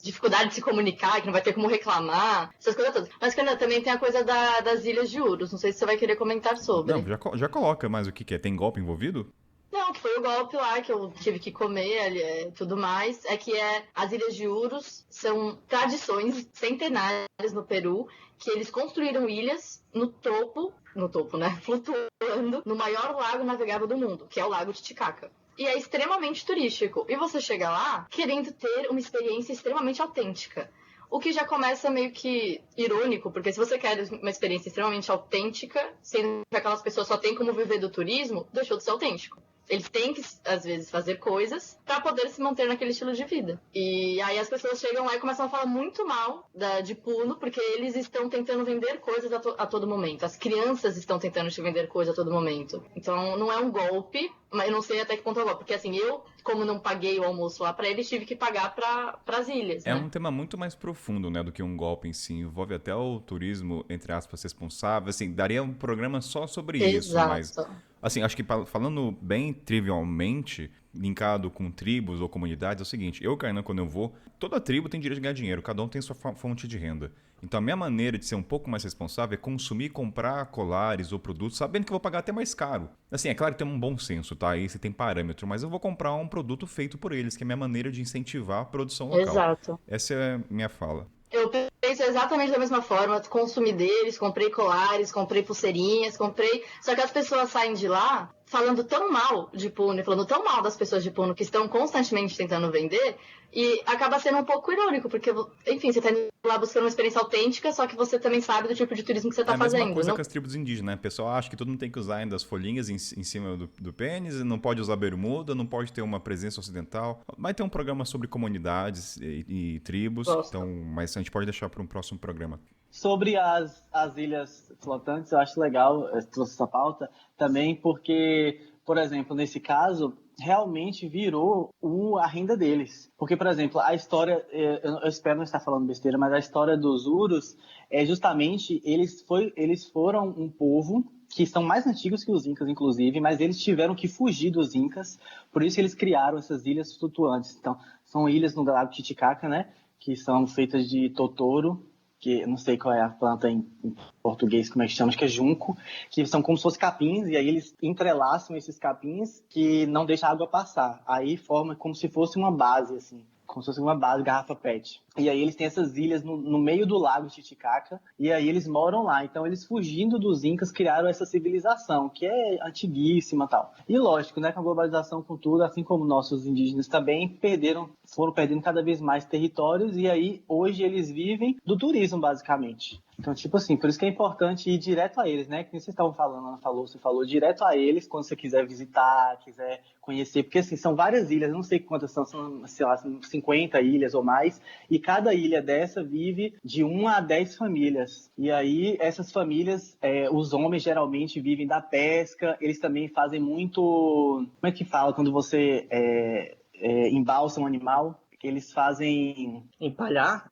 dificuldade de se comunicar, que não vai ter como reclamar, essas coisas todas. Mas, Fernanda, também tem a coisa das Ilhas de Urus. Não sei se você vai querer comentar sobre. Não, já coloca, mas o que é? Tem golpe envolvido? Não, que foi o golpe lá que eu tive que comer tudo mais. É que as Ilhas de Urus são tradições centenárias no Peru, que eles construíram ilhas no topo, né? Flutuando no maior lago navegável do mundo, que é o Lago Titicaca. E é extremamente turístico. E você chega lá querendo ter uma experiência extremamente autêntica. O que já começa meio que irônico, porque se você quer uma experiência extremamente autêntica, sendo que aquelas pessoas só têm como viver do turismo, deixou de ser autêntico. Eles têm que, às vezes, fazer coisas para poder se manter naquele estilo de vida. E aí as pessoas chegam lá e começam a falar muito mal de Puno, porque eles estão tentando vender coisas a todo momento. As crianças estão tentando te vender coisas a todo momento. Então, não é um golpe, mas eu não sei até que ponto é o golpe. Porque, assim, eu, como não paguei o almoço lá para eles, tive que pagar para as ilhas, É né? um tema muito mais profundo, né, do que um golpe em si. Envolve até o turismo, entre aspas, responsável. Assim, daria um programa só sobre isso, mas... Assim, acho que falando bem trivialmente, linkado com tribos ou comunidades, é o seguinte, eu, Kainan, quando eu vou, toda tribo tem direito de ganhar dinheiro, cada um tem sua fonte de renda. Então a minha maneira de ser um pouco mais responsável é consumir e comprar colares ou produtos, sabendo que eu vou pagar até mais caro. Assim, é claro que tem um bom senso, tá? Aí você tem parâmetro, mas eu vou comprar um produto feito por eles, que é a minha maneira de incentivar a produção local. Exato. Essa é a minha fala. Eu penso exatamente da mesma forma, consumi deles, comprei colares, comprei pulseirinhas, Só que as pessoas saem de lá falando tão mal de Puno, falando tão mal das pessoas de Puno que estão constantemente tentando vender, e acaba sendo um pouco irônico, porque, enfim, você tá indo lá buscando uma experiência autêntica, só que você também sabe do tipo de turismo que você tá fazendo. É a mesma coisa com as tribos indígenas, né? O pessoal acha que todo mundo tem que usar ainda as folhinhas em cima do pênis, não pode usar bermuda, não pode ter uma presença ocidental. Vai ter um programa sobre comunidades e tribos, então, mas a gente pode deixar para um próximo programa. Sobre as ilhas flotantes, eu acho legal, eu trouxe essa pauta também, porque, por exemplo, nesse caso, realmente virou a renda deles. Porque, por exemplo, a história, eu espero não estar falando besteira, mas a história dos Urus é justamente, eles foram um povo que são mais antigos que os Incas, inclusive, mas eles tiveram que fugir dos Incas, por isso eles criaram essas ilhas flutuantes. Então, são ilhas no Lago Titicaca, né, que são feitas de totoro, que eu não sei qual é a planta em português, como é que chama, acho que é junco, que são como se fossem capins, e aí eles entrelaçam esses capins que não deixam a água passar. Aí forma como se fosse uma base, assim, como se fosse uma base, garrafa PET. E aí eles têm essas ilhas no meio do lago Titicaca, e aí eles moram lá. Então eles, fugindo dos Incas, criaram essa civilização, que é antiguíssima e tal. E lógico, né, com a globalização, com tudo, assim como nossos indígenas também, foram perdendo cada vez mais territórios, e aí hoje eles vivem do turismo, basicamente. Então, tipo assim, por isso que é importante ir direto a eles, né? Que vocês estavam falando, você falou direto a eles quando você quiser visitar, quiser conhecer, porque assim, são várias ilhas, eu não sei quantas são, sei lá, 50 ilhas ou mais, e cada ilha dessa vive de 1 a 10 famílias. E aí, essas famílias, os homens geralmente vivem da pesca, eles também fazem muito... Como é que fala quando você embalsa um animal? Eles fazem... Empalhar?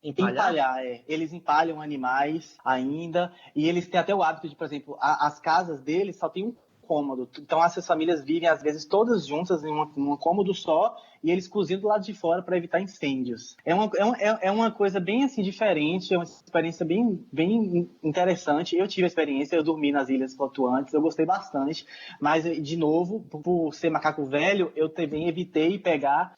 Eles empalham animais ainda, e eles têm até o hábito de, por exemplo, as casas deles só tem um cômodo. Então, essas famílias vivem, às vezes, todas juntas em um cômodo só, e eles cozinham do lado de fora para evitar incêndios. É uma coisa bem assim, diferente, é uma experiência bem, bem interessante. Eu tive a experiência, eu dormi nas ilhas flutuantes, eu gostei bastante, mas, de novo, por ser macaco velho, eu também evitei pegar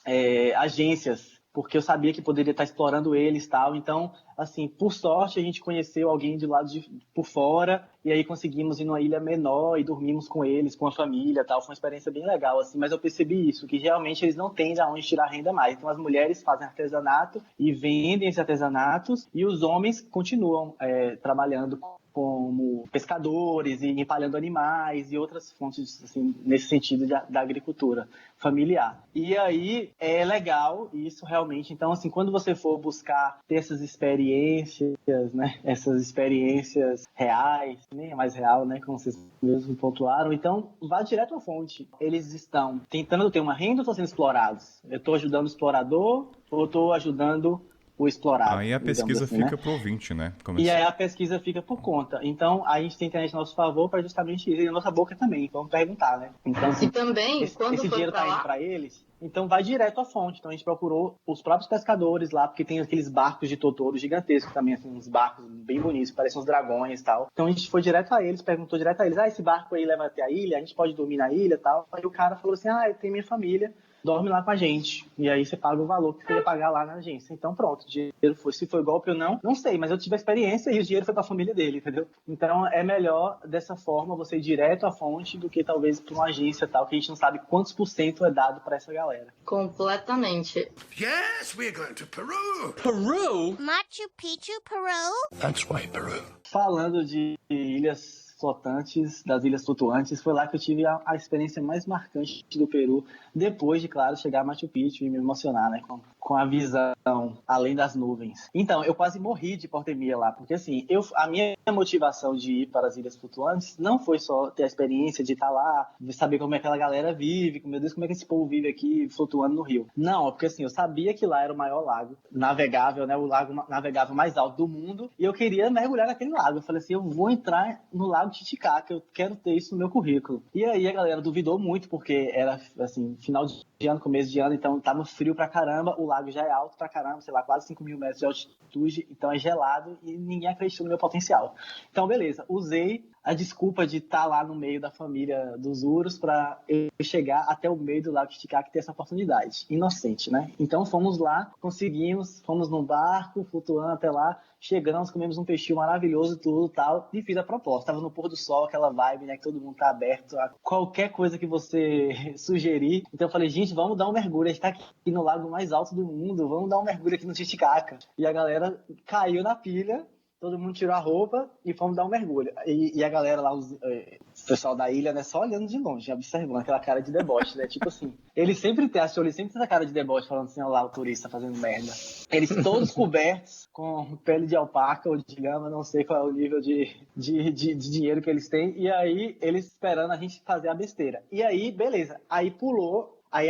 agências porque eu sabia que poderia estar explorando eles e tal. Então, assim, por sorte, a gente conheceu alguém de lado por fora, e aí conseguimos ir numa ilha menor e dormimos com eles, com a família e tal. Foi uma experiência bem legal, assim, mas eu percebi isso, que realmente eles não têm de onde tirar renda mais. Então, as mulheres fazem artesanato e vendem esses artesanatos, e os homens continuam trabalhando como pescadores e empalhando animais e outras fontes, assim, nesse sentido da agricultura familiar. E aí é legal isso realmente. Então, assim, quando você for buscar ter essas experiências, né, essas experiências reais, nem é mais real, né, como vocês mesmos pontuaram, então vá direto à fonte. Eles estão tentando ter uma renda ou estão sendo explorados? Eu estou ajudando o explorador ou estou ajudando o explorado? Aí a pesquisa assim, fica né? pro ouvinte, né? E aí a pesquisa fica por conta. Então, a gente tem internet a nosso favor para justamente isso. E a nossa boca também. Vamos perguntar, né? Então, E também, quando esse for dinheiro pra tá indo lá... para eles, então vai direto à fonte. Então, a gente procurou os próprios pescadores lá, porque tem aqueles barcos de Totoro gigantescos também, assim, uns barcos bem bonitos, parecem uns dragões e tal. Então, a gente foi direto a eles, perguntou direto a eles, esse barco aí leva até a ilha? A gente pode dormir na ilha e tal? Aí o cara falou assim, eu tenho minha família, dorme lá com a gente. E aí você paga o valor que você ia pagar lá na agência. Então pronto, o dinheiro foi. Se foi golpe ou não sei, mas eu tive a experiência e o dinheiro foi para a família dele, entendeu? Então é melhor dessa forma você ir direto à fonte do que talvez para uma agência tal, que a gente não sabe quantos % é dado para essa galera. Completamente. Yes, we're going to Peru. Machu Picchu, Peru? That's why Peru. Falando de ilhas flotantes, das ilhas flutuantes, foi lá que eu tive a experiência mais marcante do Peru, depois de, claro, chegar a Machu Picchu e me emocionar, né, com a visão além das nuvens. Então, eu quase morri de hipotermia lá, porque assim, a minha motivação de ir para as ilhas flutuantes não foi só ter a experiência de estar lá, de saber como é que aquela galera vive, meu Deus, como é que esse povo vive aqui flutuando no rio. Não, porque assim, eu sabia que lá era o maior lago navegável, né, o lago navegável mais alto do mundo, e eu queria mergulhar naquele lago. Eu falei assim, eu vou entrar no lago Titicaca, eu quero ter isso no meu currículo. E aí a galera duvidou muito, porque era assim, final de ano, começo de ano, então tava frio pra caramba, o lago já é alto pra caramba, sei lá, quase 5.000 metros de altitude, então é gelado e ninguém acreditou no meu potencial. Então, beleza, usei a desculpa de estar lá no meio da família dos Urus para eu chegar até o meio do Lago Titicaca e ter essa oportunidade. Inocente, né? Então fomos lá, conseguimos, fomos num barco, flutuando até lá, chegamos, comemos um peixinho maravilhoso, tudo tal, e fiz a proposta. Tava no pôr do sol, aquela vibe, né, que todo mundo tá aberto a qualquer coisa que você sugerir. Então eu falei, gente, vamos dar um mergulho, a gente tá aqui no lago mais alto do mundo, vamos dar um mergulho aqui no Titicaca. E a galera caiu na pilha, todo mundo tirou a roupa e fomos dar um mergulho. E a galera lá, o pessoal da ilha, né, só olhando de longe, observando aquela cara de deboche, né? Tipo assim, eles sempre têm essa cara de deboche, falando assim, olha lá o turista fazendo merda. Eles todos cobertos com pele de alpaca ou de lama, não sei qual é o nível de dinheiro que eles têm. E aí, eles esperando a gente fazer a besteira. E aí, beleza. Aí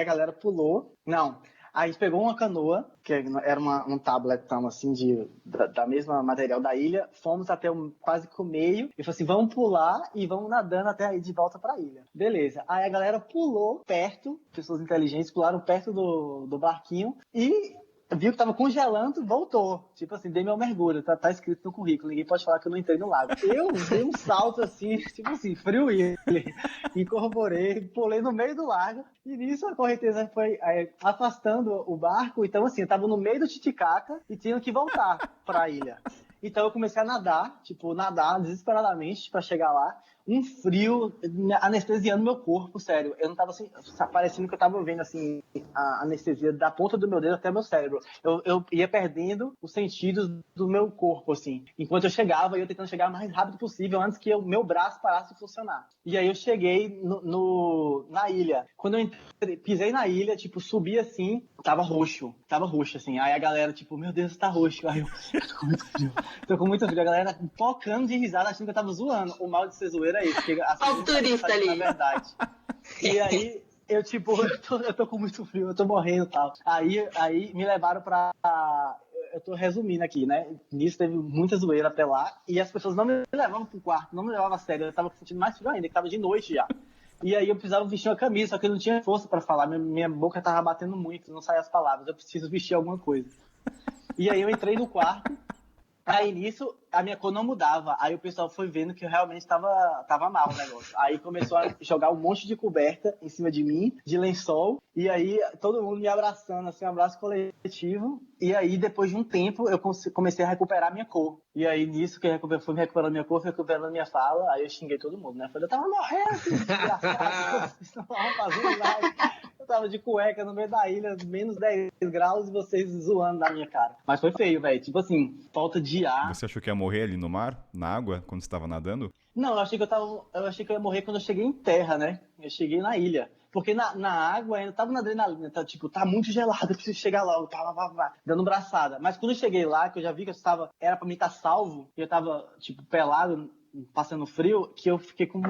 a galera pulou. Não. Aí a gente pegou uma canoa, que era um tabletão assim da mesma material da ilha, fomos até quase que o meio, e falou assim, vamos pular e vamos nadando até aí de volta pra ilha. Beleza. Aí a galera pulou perto, pessoas inteligentes pularam perto do barquinho e viu que tava congelando, voltou. Tipo assim, dei meu mergulho, tá escrito no currículo, ninguém pode falar que eu não entrei no lago. Eu dei um salto assim, tipo assim, frio ele. Incorporei, pulei no meio do lago, e nisso a correnteza foi afastando o barco. Então assim, eu tava no meio do Titicaca e tinha que voltar pra ilha. Então eu comecei a nadar desesperadamente pra chegar lá. Um frio anestesiando meu corpo, sério. Eu não tava assim, parecendo que eu tava vendo assim, a anestesia da ponta do meu dedo até o meu cérebro. Eu ia perdendo os sentidos do meu corpo, assim. Enquanto eu chegava, eu ia tentando chegar o mais rápido possível antes que o meu braço parasse de funcionar. E aí eu cheguei na ilha. Quando eu pisei na ilha, tipo, subi assim, tava roxo, assim. Aí a galera, tipo, meu Deus, tá roxo. Aí eu tô com muito frio. A galera focando de risada, achando que eu tava zoando. O mal de ser zoeiro é isso. Olha o turista ali. Na verdade. E aí, eu tô com muito frio, eu tô morrendo e tal. Aí me levaram pra... Eu tô resumindo aqui, né? Nisso teve muita zoeira até lá. E as pessoas não me levavam pro quarto, não me levavam a sério. Eu tava sentindo mais frio ainda, que tava de noite já. E aí eu precisava vestir uma camisa, só que eu não tinha força pra falar. Minha boca tava batendo muito, não saía as palavras. Eu preciso vestir alguma coisa. E aí eu entrei no quarto. Aí nisso, a minha cor não mudava. Aí o pessoal foi vendo que eu realmente tava mal o negócio. Aí começou a jogar um monte de coberta em cima de mim, de lençol. E aí todo mundo me abraçando, assim, um abraço coletivo. E aí depois de um tempo eu comecei a recuperar a minha cor. E aí nisso que eu fui recuperando minha cor, fui recuperando a minha fala. Aí eu xinguei todo mundo, né? Falei, eu tava morrendo, filho, desgraçado. Vocês não estavam fazendo nada. Eu tava de cueca no meio da ilha, menos 10 graus, e vocês zoando na minha cara. Mas foi feio, velho. Tipo assim, falta de ar. Você achou que ia morrer ali no mar, na água, quando você estava nadando? Não, eu achei que eu ia morrer quando eu cheguei em terra, né? Eu cheguei na ilha. Porque na água ainda tava na adrenalina, tá muito gelado, eu preciso chegar lá, dando braçada. Mas quando eu cheguei lá, que eu já vi que era pra mim estar salvo, e eu tava, pelado, passando frio, que eu fiquei com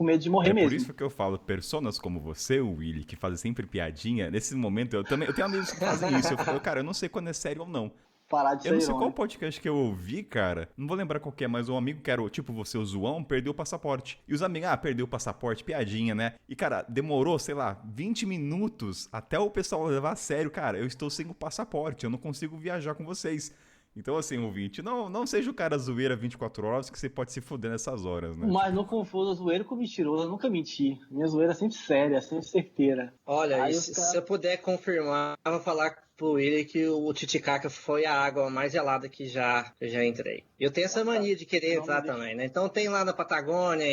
medo de morrer mesmo. É por isso que eu falo, personas como você, Willy, que fazem sempre piadinha, nesse momento eu tenho amigos que fazem isso. Cara, eu não sei quando é sério ou não. Parar de ser eu não sei irônico. qual podcast que eu ouvi, cara. Não vou lembrar qual que é, mas um amigo que era, tipo, você, o zoão, perdeu o passaporte. E os amigos, perdeu o passaporte, piadinha, né? E, cara, demorou, sei lá, 20 minutos até o pessoal levar a sério. Cara, eu estou sem o passaporte, eu não consigo viajar com vocês. Então, assim, ouvinte, não seja o cara zoeira 24 horas que você pode se fuder nessas horas, né? Mas não confunda zoeira com mentiroso, eu nunca menti. Minha zoeira é sempre séria, sempre certeira. Olha, se eu puder confirmar, eu vou falar pro ele que o Titicaca foi a água mais gelada que eu já entrei. Eu tenho essa mania de querer entrar também, né? Então tem lá na Patagônia,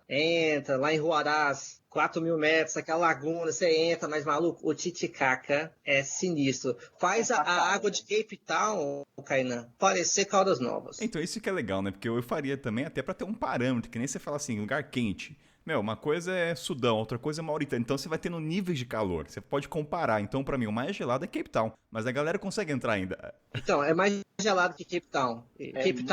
entra lá em Huaraz, 4.000 metros, aquela laguna, você entra, mas maluco, o Titicaca é sinistro. Faz a água de Cape Town, Kainan, parecer Caldas Novas. Então isso que é legal, né? Porque eu faria também até pra ter um parâmetro, que nem você fala assim, lugar quente. Uma coisa é Sudão, outra coisa é Mauritânia. Então você vai tendo níveis de calor. Você pode comparar. Então, pra mim, o mais gelado é Cape Town. Mas a galera consegue entrar ainda. Então, é mais gelado que Cape Town. Cape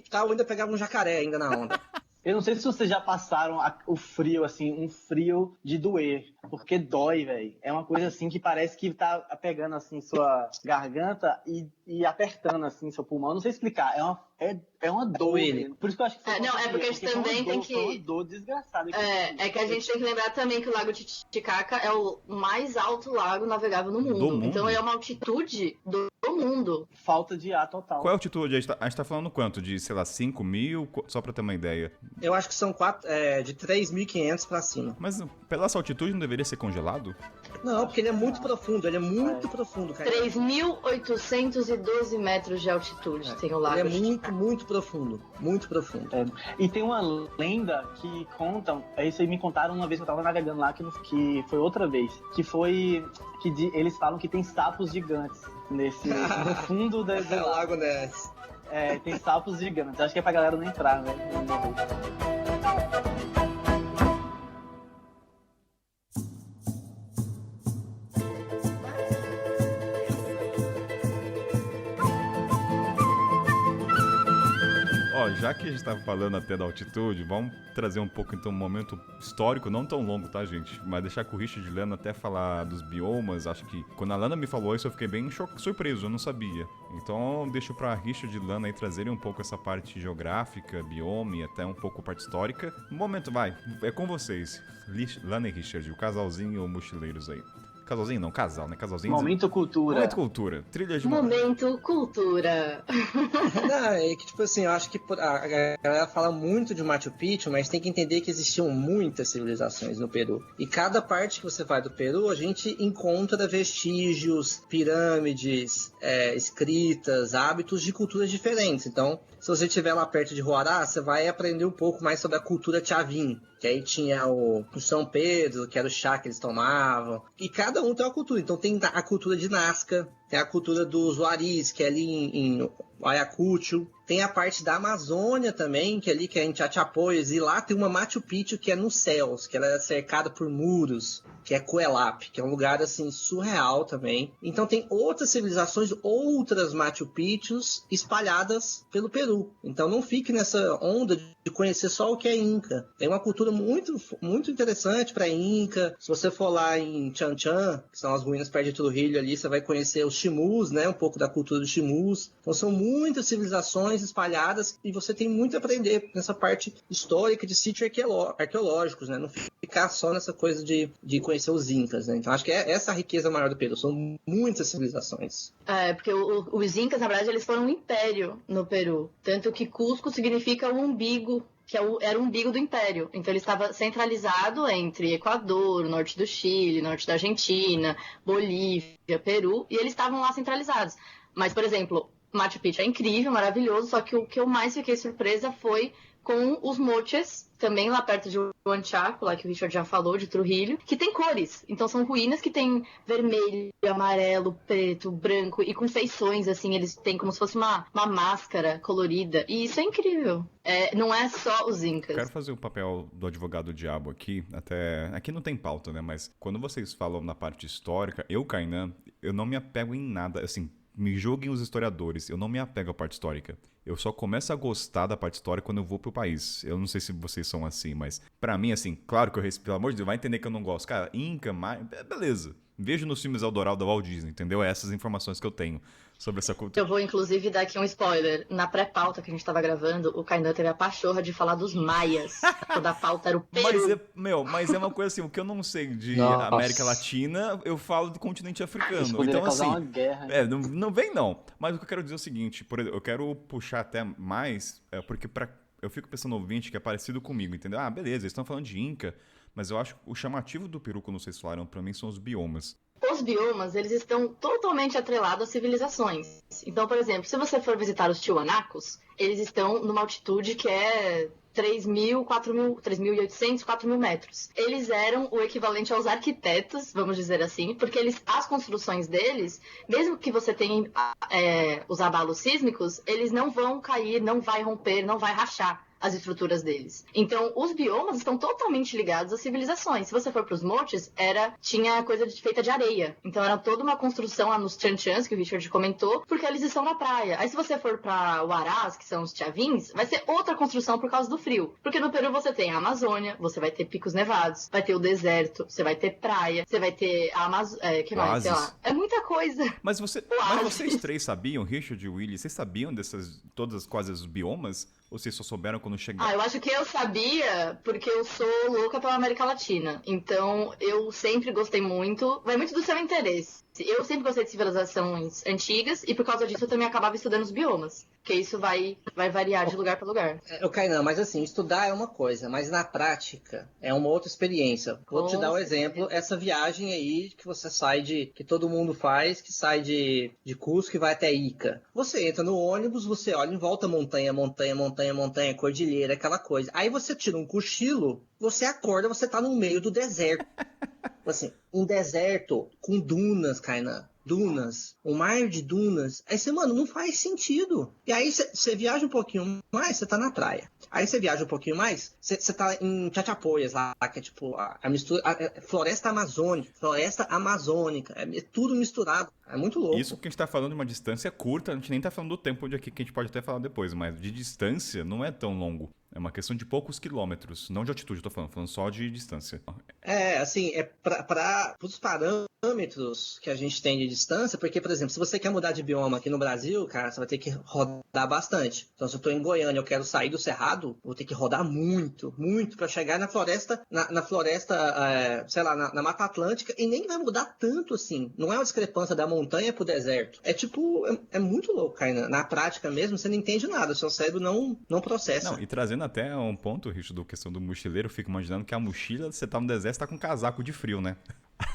Town ainda pegava um jacaré ainda na onda. Eu não sei se vocês já passaram o frio, assim, um frio de doer. Porque dói, velho. É uma coisa assim que parece que tá pegando assim sua garganta e apertando assim seu pulmão. Eu não sei explicar. É uma dor. Por isso que eu acho que foi não, é porque a gente também tem que. É uma dor desgraçada. É que a gente tem que lembrar também que o Lago Titicaca é o mais alto lago navegável no mundo. Então é uma altitude do mundo. Falta de ar total. Qual é a altitude? A gente tá falando quanto? De, sei lá, 5.000? Só pra ter uma ideia. Eu acho que são de 3.500 pra cima. Mas pela essa altitude não deveria ser congelado? Não, porque ele é muito profundo. Ele é muito profundo, cara. 3.812 metros de altitude tem o lago. Ele é muito, muito profundo. Muito profundo. E tem uma lenda que contam, isso aí me contaram uma vez que eu tava navegando lá, que foi outra vez, que foi que eles falam que tem sapos gigantes no fundo do Lago Ness. Tem sapos gigantes. Acho que é pra galera não entrar, né? Já que a gente estava falando até da altitude, vamos trazer um pouco, então, um momento histórico, não tão longo, tá, gente? Mas deixar com o Richard e Lana até falar dos biomas. Acho que quando a Lana me falou isso, eu fiquei bem surpreso, eu não sabia. Então, deixo pra Richard e Lana aí trazerem um pouco essa parte geográfica, bioma e até um pouco parte histórica. Um momento, é com vocês. Lana e Richard, o casalzinho mochileiros aí. Casalzinho não, casal, né? Casalzinho. Momento cultura. Momento cultura. Trilha de Momento cultura. Não, é que tipo assim, eu acho que a galera fala muito de Machu Picchu, mas tem que entender que existiam muitas civilizações no Peru. E cada parte que você vai do Peru, a gente encontra vestígios, pirâmides, escritas, hábitos de culturas diferentes. Então, se você estiver lá perto de Huaraz, você vai aprender um pouco mais sobre a cultura Chavin, que aí tinha o São Pedro, que era o chá que eles tomavam. E cada um tem uma cultura. Então tem a cultura de Nazca, tem a cultura dos Huaris, que é ali em Ayacucho. Tem a parte da Amazônia também, que é ali que é em Chachapoyas. E lá tem uma Machu Picchu que é nos céus, que ela é cercada por muros, que é Coelap, que é um lugar assim surreal também. Então tem outras civilizações, outras Machu Picchus espalhadas pelo Peru. Então não fique nessa onda de conhecer só o que é Inca. Tem uma cultura muito, muito interessante para Inca. Se você for lá em Chan Chan, que são as ruínas perto de Trujillo ali, você vai conhecer os chimus, né? Um pouco da cultura dos chimus. Então são muitas civilizações espalhadas e você tem muito a aprender nessa parte histórica de sítios arqueológicos, né? Não ficar só nessa coisa de conhecer os incas, né? Então acho que é essa a riqueza maior do Peru. São muitas civilizações. Porque os incas, na verdade, eles foram um império no Peru. Tanto que Cusco significa o umbigo, que era o umbigo do império. Então ele estava centralizado entre Equador, norte do Chile, norte da Argentina, Bolívia, Peru, e eles estavam lá centralizados. Mas, por exemplo, Machu Picchu é incrível, maravilhoso, só que o que eu mais fiquei surpresa foi com os moches, também lá perto de Huanchaco, lá que o Richard já falou, de Trujillo, que tem cores. Então são ruínas que tem vermelho, amarelo, preto, branco, e com feições, assim, eles têm como se fosse uma máscara colorida. E isso é incrível. Não é só os incas. Quero fazer o papel do advogado diabo aqui, até... Aqui não tem pauta, né? Mas quando vocês falam na parte histórica, Kainan, eu não me apego em nada, assim... Me julguem os historiadores, eu não me apego à parte histórica. Eu só começo a gostar da parte histórica quando eu vou pro país. Eu não sei se vocês são assim, mas pra mim, assim, claro que eu respeito, pelo amor de Deus, vai entender que eu não gosto. Cara, Inca, Maia, beleza. Vejo nos filmes Eldorado da Walt Disney, entendeu? É essas informações que eu tenho sobre essa cultura. Eu vou, inclusive, dar aqui um spoiler. Na pré-pauta que a gente tava gravando, o Kainan teve a pachorra de falar dos maias. Quando a pauta era o Peru. Mas é uma coisa assim, o que eu não sei de América Latina, eu falo do continente africano. Então, assim, uma guerra. Não vem não. Mas o que eu quero dizer é o seguinte, por exemplo, eu quero puxar até mais, porque eu fico pensando no ouvinte que é parecido comigo, entendeu? Ah, beleza, eles estão falando de Inca, mas eu acho que o chamativo do Peru, quando vocês falaram, pra mim, são os biomas. Os biomas, eles estão totalmente atrelados às civilizações. Então, por exemplo, se você for visitar os Tiwanacos, eles estão numa altitude que é 3.000, 3.800, 4.000 metros. Eles eram o equivalente aos arquitetos, vamos dizer assim, porque as construções deles, mesmo que você tenha os abalos sísmicos, eles não vão cair, não vai romper, não vai rachar as estruturas deles. Então, os biomas estão totalmente ligados às civilizações. Se você for para os montes, tinha coisa feita de areia. Então, era toda uma construção lá nos Chanchans, que o Richard comentou, porque eles estão na praia. Aí, se você for para Huaraz, que são os Chavins, vai ser outra construção por causa do frio. Porque no Peru você tem a Amazônia, você vai ter picos nevados, vai ter o deserto, você vai ter praia, você vai ter a Amazônia... que mais? Sei lá. É muita coisa. Mas vocês três sabiam, Richard e Willy, vocês sabiam todas quase os biomas? Ou vocês só souberam quando chegaram? Eu acho que eu sabia porque eu sou louca pela América Latina. Então, eu sempre gostei muito. Vai muito do seu interesse. Eu sempre gostei de civilizações antigas e por causa disso eu também acabava estudando os biomas. Porque isso vai variar de lugar para lugar. Kainan, mas assim, estudar é uma coisa, mas na prática é uma outra experiência. Vou te dar um exemplo, essa viagem aí que você que todo mundo faz, que sai de Cusco e vai até Ica. Você entra no ônibus, você olha em volta, montanha, cordilheira, aquela coisa. Aí você tira um cochilo, você acorda, você tá no meio do deserto. Assim, um deserto com dunas, Kainan. Dunas, um mar de dunas. Aí você, mano, não faz sentido. E aí você viaja um pouquinho mais, você tá na praia. Aí você viaja um pouquinho mais, você tá em Chachapoyas lá, que é tipo a mistura, floresta amazônica, é tudo misturado. É muito louco. Isso que a gente tá falando de uma distância curta, a gente nem tá falando do tempo de aqui, que a gente pode até falar depois, mas de distância não é tão longo. É uma questão de poucos quilômetros, não de altitude, eu tô falando só de distância. Assim, para os parâmetros que a gente tem de distância, porque, por exemplo, se você quer mudar de bioma aqui no Brasil, cara, você vai ter que rodar bastante. Então, se eu tô em Goiânia, eu quero sair do Cerrado, vou ter que rodar muito para chegar na floresta, sei lá, na Mata Atlântica, e nem vai mudar tanto assim. Não é uma discrepância da montanha pro deserto. É tipo, é muito louco, cara. Na prática mesmo, você não entende nada, o seu cérebro não processa. Não, e trazendo até um ponto, Richard, da questão do mochileiro, eu fico imaginando que a mochila, você tá no deserto, você tá com um casaco de frio, né?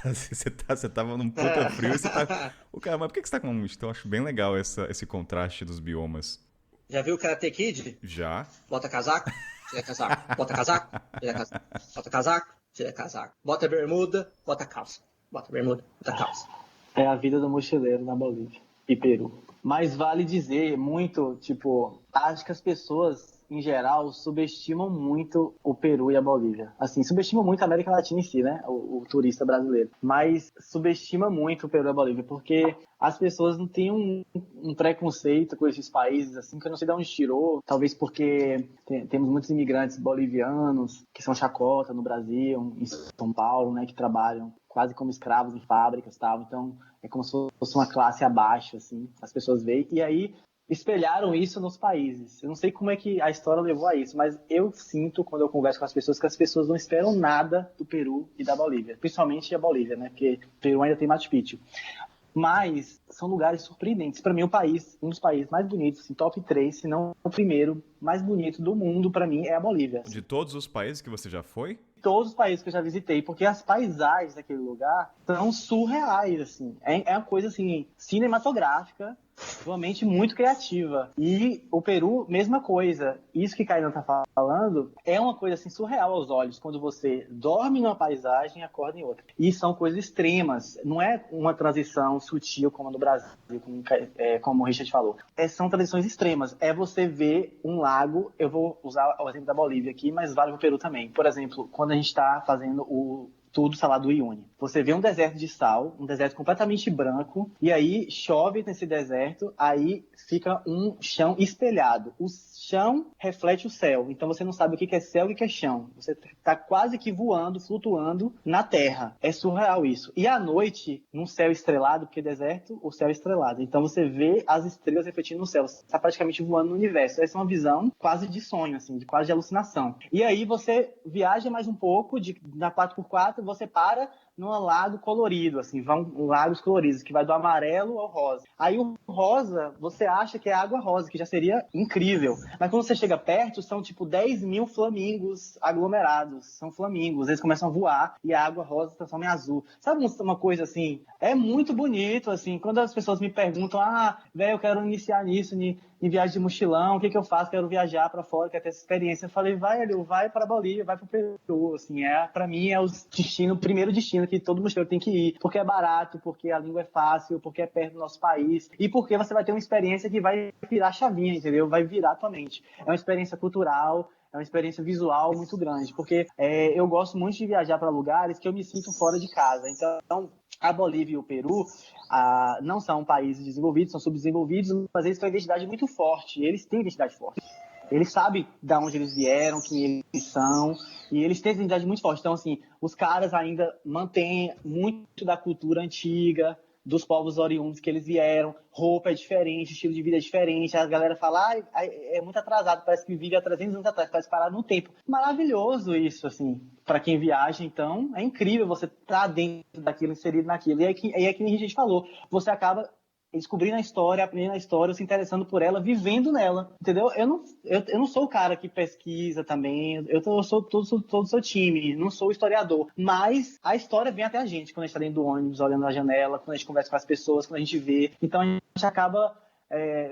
Você tava num puta frio e você tá... Cara, mas por que você tá com uma mochila? Então eu acho bem legal esse contraste dos biomas. Já viu o Karate Kid? Já. Bota casaco, tira casaco. Bota casaco, tira casaco. Bota casaco, tira casaco. Bota bermuda, bota calça. Bota bermuda, bota calça. É a vida do mochileiro na Bolívia e Peru. Mas vale dizer muito, acho que as pessoas, em geral, subestimam muito o Peru e a Bolívia. Assim, subestimam muito a América Latina em si, né? O turista brasileiro. Mas subestima muito o Peru e a Bolívia, porque as pessoas não têm um preconceito com esses países, assim, que eu não sei de onde tirou. Talvez porque temos muitos imigrantes bolivianos que são chacota no Brasil, em São Paulo, né? Que trabalham quase como escravos em fábricas e tal. Então, é como se fosse uma classe abaixo, assim, as pessoas veem. E aí, espelharam isso nos países. Eu não sei como é que a história levou a isso, mas eu sinto, quando eu converso com as pessoas, que as pessoas não esperam nada do Peru e da Bolívia. Principalmente a Bolívia, né? Porque o Peru ainda tem Machu Picchu. Mas são lugares surpreendentes. Para mim, um dos países mais bonitos, assim, top 3, se não o primeiro mais bonito do mundo, para mim, é a Bolívia. De todos os países que você já foi? Todos os países que eu já visitei, porque as paisagens daquele lugar são surreais, assim. É uma coisa, assim, cinematográfica, uma mente muito criativa. E o Peru, mesma coisa. Isso que Kainan tá falando é uma coisa, assim, surreal aos olhos, quando você dorme numa paisagem e acorda em outra. E são coisas extremas. Não é uma transição sutil como no Brasil, como o Richard falou. São transições extremas. É você ver um lago, eu vou usar o exemplo da Bolívia aqui, mas vale para o Peru também. Por exemplo, quando a gente está fazendo o Tudo Salado do Uyuni. Você vê um deserto de sal, um deserto completamente branco, e aí chove nesse deserto, aí fica um chão espelhado. O chão reflete o céu, então você não sabe o que é céu e o que é chão. Você está quase que voando, flutuando na terra. É surreal isso. E à noite, num céu estrelado, porque deserto, o céu é estrelado. Então você vê as estrelas refletindo no céu. Você está praticamente voando no universo. Essa é uma visão quase de sonho, assim, quase de alucinação. E aí você viaja mais um pouco, na 4x4, você para num lago colorido, assim, vão lagos coloridos, que vai do amarelo ao rosa. Aí o rosa, você acha que é água rosa, que já seria incrível. Mas quando você chega perto, são tipo 10 mil flamingos aglomerados. São flamingos, eles começam a voar e a água rosa se transforma em azul. Sabe uma coisa assim? É muito bonito, assim, quando as pessoas me perguntam, velho, eu quero iniciar nisso, em viagem de mochilão, o que eu faço? Quero viajar pra fora, quero ter essa experiência. Eu falei, vai pra Bolívia, vai pro Peru, assim, pra mim é o primeiro destino que todo mochileiro tem que ir, porque é barato, porque a língua é fácil, porque é perto do nosso país, e porque você vai ter uma experiência que vai virar a chavinha, entendeu? Vai virar a tua mente. É uma experiência cultural, é uma experiência visual muito grande, porque eu gosto muito de viajar para lugares que eu me sinto fora de casa. Então, a Bolívia e o Peru não são países desenvolvidos, são subdesenvolvidos, mas eles têm uma identidade muito forte, eles têm identidade forte. Eles sabem de onde eles vieram, quem eles são, e eles têm identidade muito forte. Então, assim, os caras ainda mantêm muito da cultura antiga, dos povos oriundos que eles vieram, roupa é diferente, estilo de vida é diferente, a galera fala, é muito atrasado, parece que vive há 300 anos atrás, parece parar no tempo. Maravilhoso isso, assim, para quem viaja, então, é incrível você estar dentro daquilo, inserido naquilo. E é que a gente falou, você acaba descobrindo a história, aprendendo a história, se interessando por ela, vivendo nela, entendeu? Eu não sou o cara que pesquisa também, eu sou todo o seu time, não sou historiador, mas a história vem até a gente, quando a gente está dentro do ônibus, olhando na janela, quando a gente conversa com as pessoas, quando a gente vê, então a gente acaba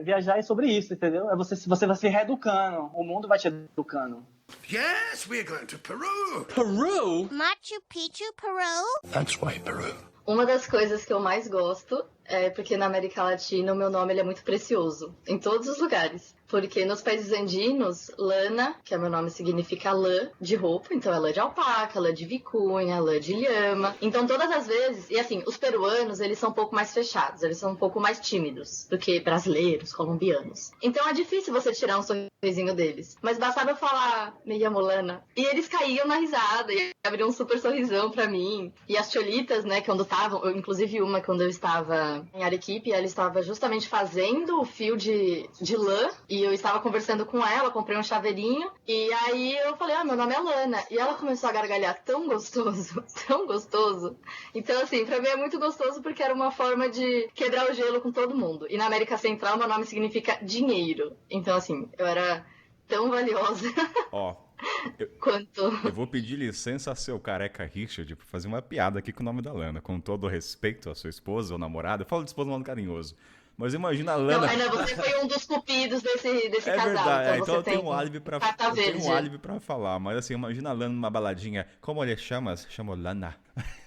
viajar sobre isso, entendeu? Você vai se reeducando, o mundo vai te educando. Yes, we're going to Peru. Peru? Machu Picchu, Peru? That's right, Peru. Uma das coisas que eu mais gosto é porque na América Latina o meu nome ele é muito precioso, em todos os lugares. Porque nos países andinos, lana, que é meu nome, significa lã de roupa, então é lã de alpaca, lã de vicunha, lã de lhama. Então todas as vezes, e assim, os peruanos, eles são um pouco mais fechados, eles são um pouco mais tímidos do que brasileiros, colombianos. Então é difícil você tirar um sorrisinho deles. Mas bastava eu falar, me llamo Lana, e eles caíam na risada, e abriam um super sorrisão pra mim. E as cholitas, né, quando estavam, inclusive uma quando eu estava em Arequipe, ela estava justamente fazendo o fio de lã, e eu estava conversando com ela, comprei um chaveirinho, e aí eu falei, meu nome é Lana. E ela começou a gargalhar tão gostoso, tão gostoso. Então, assim, pra mim é muito gostoso porque era uma forma de quebrar o gelo com todo mundo. E na América Central, meu nome significa dinheiro. Então, assim, eu era tão valiosa. Eu vou pedir licença a seu careca Richard pra fazer uma piada aqui com o nome da Lana, com todo respeito à sua esposa ou namorada. Eu falo de esposa de modo carinhoso. Mas imagina a Lana... Não, você foi um dos cupidos desse casal. Verdade, então eu tem tenho um álibi pra falar. Mas assim, imagina a Lana numa baladinha. Como ele chama? Chama Lana.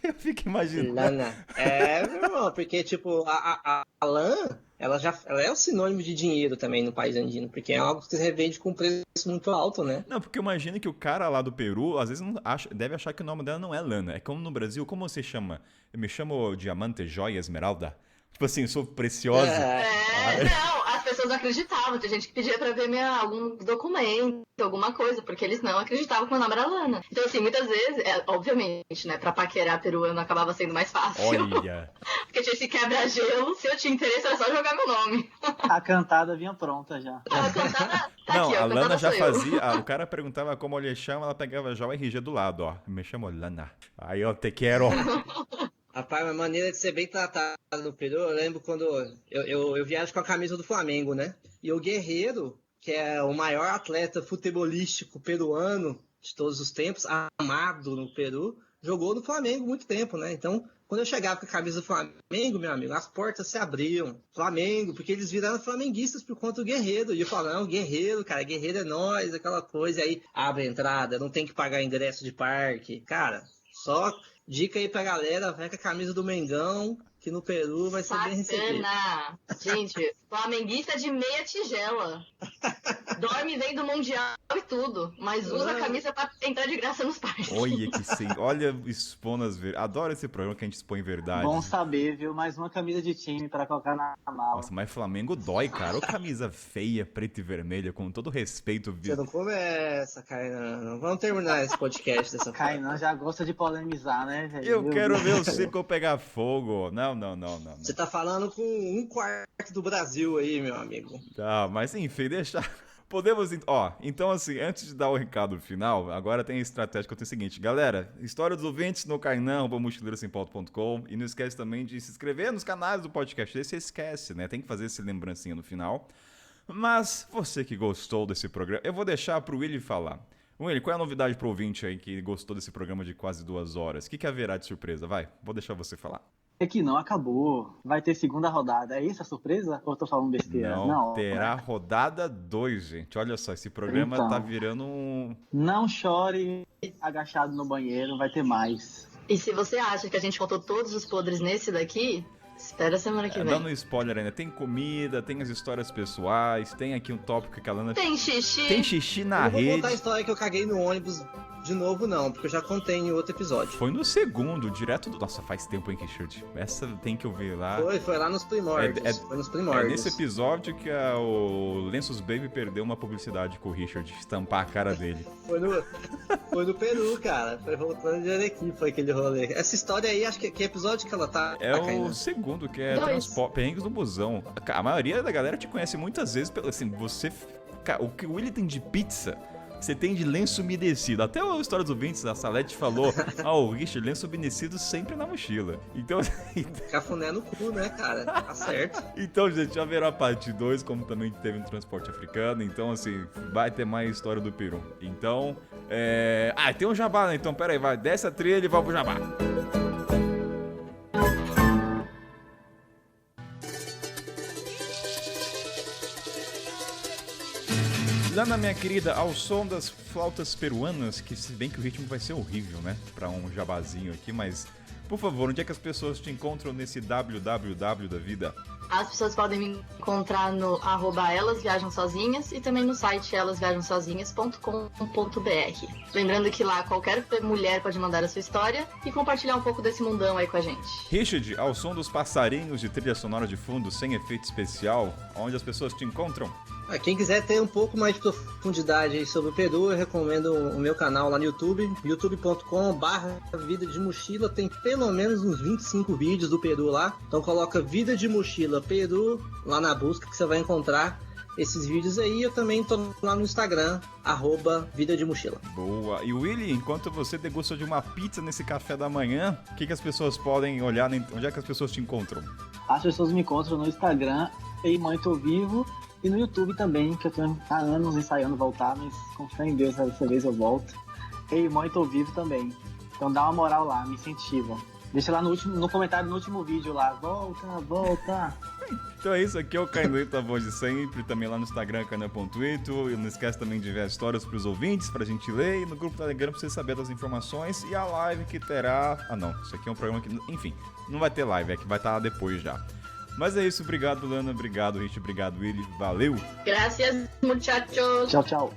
Eu fico imaginando. Lana. Meu irmão, porque tipo, a lã, ela é o sinônimo de dinheiro também no país andino, porque é algo que se revende com um preço muito alto, né? Não, porque imagina que o cara lá do Peru, às vezes deve achar que o nome dela não é Lana. É como no Brasil, como você chama? Eu me chamo Diamante, Joia, Esmeralda. Tipo assim, sou preciosa. Não, as pessoas não acreditavam. Tinha gente que pedia pra ver algum documento, alguma coisa, porque eles não acreditavam que meu nome era Lana. Então, assim, muitas vezes, obviamente, né, pra paquerar peruano acabava sendo mais fácil. Olha! Porque tinha esse quebra-gelo, se eu tinha interesse era só jogar meu nome. A cantada vinha pronta já. A cantada tá Não, aqui, a ó, Lana cantada já sou eu. fazia. O cara perguntava como ele chama, ela pegava já o RG do lado, ó. Me chamo Lana. Aí eu te quero. Rapaz, uma maneira de ser bem tratado no Peru, eu lembro quando eu viajo com a camisa do Flamengo, né? E o Guerreiro, que é o maior atleta futebolístico peruano de todos os tempos, amado no Peru, jogou no Flamengo muito tempo, né? Então, quando eu chegava com a camisa do Flamengo, meu amigo, as portas se abriam. Flamengo, porque eles viraram flamenguistas por conta do Guerreiro. E eu falava, não, Guerreiro, cara, Guerreiro é nós, aquela coisa. E aí, abre a entrada, não tem que pagar ingresso de parque. Cara, só dica aí pra galera, vai com a camisa do Mengão, que no Peru vai ser bem recebido. Bacana! Gente, flamenguista de meia tigela. Dorme vendo Mundial e tudo, mas usa a camisa pra entrar de graça nos parques. Olha que sim. Olha, expondo as verdades. Adoro esse programa que a gente expõe verdades. Bom saber, viu? Mais uma camisa de time pra colocar na mala. Nossa, mas Flamengo dói, cara. Ô camisa feia, preta e vermelha, com todo respeito. Você não começa, Kainan. Não vamos terminar esse podcast dessa forma. Kainan já gosta de polemizar, né, velho? Eu Meu quero Deus. ver o circo pegar fogo. Não. Você tá falando com 1/4 do Brasil aí, meu amigo. Tá, mas enfim, deixa. Podemos. Ó, então assim, antes de dar o recado final, agora tem a estratégia que eu tenho o seguinte. Galera, história dos ouvintes no Kainan@mochileirosempout.com. E não esquece também de se inscrever nos canais do podcast. Esse você esquece, né? Tem que fazer esse lembrancinha no final. Mas você que gostou desse programa, eu vou deixar pro Willy falar. Willy, qual é a novidade pro ouvinte aí que gostou desse programa de quase 2 horas? O que haverá de surpresa? Vai, vou deixar você falar. É que não acabou. Vai ter segunda rodada. É isso a surpresa? Ou eu tô falando besteira? Não, terá rodada 2, gente. Olha só, esse programa Então. tá virando um... Não chore agachado no banheiro, vai ter mais. E se você acha que a gente contou todos os podres nesse daqui, espera a semana que vem. Dando um spoiler ainda, tem comida, tem as histórias pessoais, tem aqui um tópico que a Lana... Tem xixi. Tem xixi na Eu não vou rede. contar a história que eu caguei no ônibus de novo, não, porque eu já contei em outro episódio. Foi no segundo, direto do... Nossa, faz tempo, hein, Richard? Essa tem que ouvir lá. Foi lá nos primórdios. Foi nos É primórdios. nesse episódio que o Lenços Baby perdeu uma publicidade com o Richard, estampar a cara dele. Foi no Peru, cara. Foi voltando de Arequipa, foi aquele rolê. Essa história aí, acho que episódio que ela tá... É tá o caindo. segundo, que é Dois. Perrengues no Busão. A maioria da galera te conhece muitas vezes pelo assim, você... O que o Willy tem de pizza, você tem de lenço umedecido. Até a história dos ouvintes, a Salete falou, o Richard, lenço umedecido sempre na mochila. Então, Cafuné no cu, né, cara? Tá certo. então, gente, haverá parte 2, como também teve no transporte africano. Então, assim, vai ter mais história do Peru. Então, tem um jabá, né? Então, pera aí, vai, desce a trilha e vamos pro jabá. Lana, minha querida, ao som das flautas peruanas, que se bem que o ritmo vai ser horrível, né? Pra um jabazinho aqui, mas, por favor, onde é que as pessoas te encontram nesse www da vida? As pessoas podem me encontrar no @elasviajamsozinhas e também no site elasviajamsozinhas.com.br. Lembrando que lá qualquer mulher pode mandar a sua história e compartilhar um pouco desse mundão aí com a gente. Richard, ao som dos passarinhos de trilha sonora de fundo sem efeito especial, onde as pessoas te encontram? Quem quiser ter um pouco mais de profundidade aí sobre o Peru, eu recomendo o meu canal lá no YouTube, youtube.com/Vida de Mochila. Tem pelo menos uns 25 vídeos do Peru lá. Então coloca Vida de Mochila Peru lá na busca que você vai encontrar esses vídeos aí. Eu também tô lá no Instagram, @Vida de Mochila. Boa. E Willy, enquanto você degusta de uma pizza nesse café da manhã, o que as pessoas podem olhar, onde é que as pessoas te encontram? As pessoas me encontram no Instagram, Ei Mãe Tô Vivo, e no YouTube também, que eu tô há anos ensaiando voltar, mas com fé em Deus, dessa vez eu volto. Ei Mãe Tô Vivo também. Então dá uma moral lá, me incentiva. Deixa lá no comentário no último vídeo lá, volta. Então é isso, aqui é o Kainan, a voz de sempre, também lá no Instagram, kainan.ito, e não esquece também de enviar histórias pros ouvintes, pra gente ler, e no grupo Telegram pra você saber das informações, e a live que terá... não, isso aqui é um programa que, enfim, não vai ter live, é que vai estar lá depois já. Mas é isso, obrigado Lana, obrigado Rich, obrigado Willy, valeu! Gracias, muchachos! Tchau, tchau.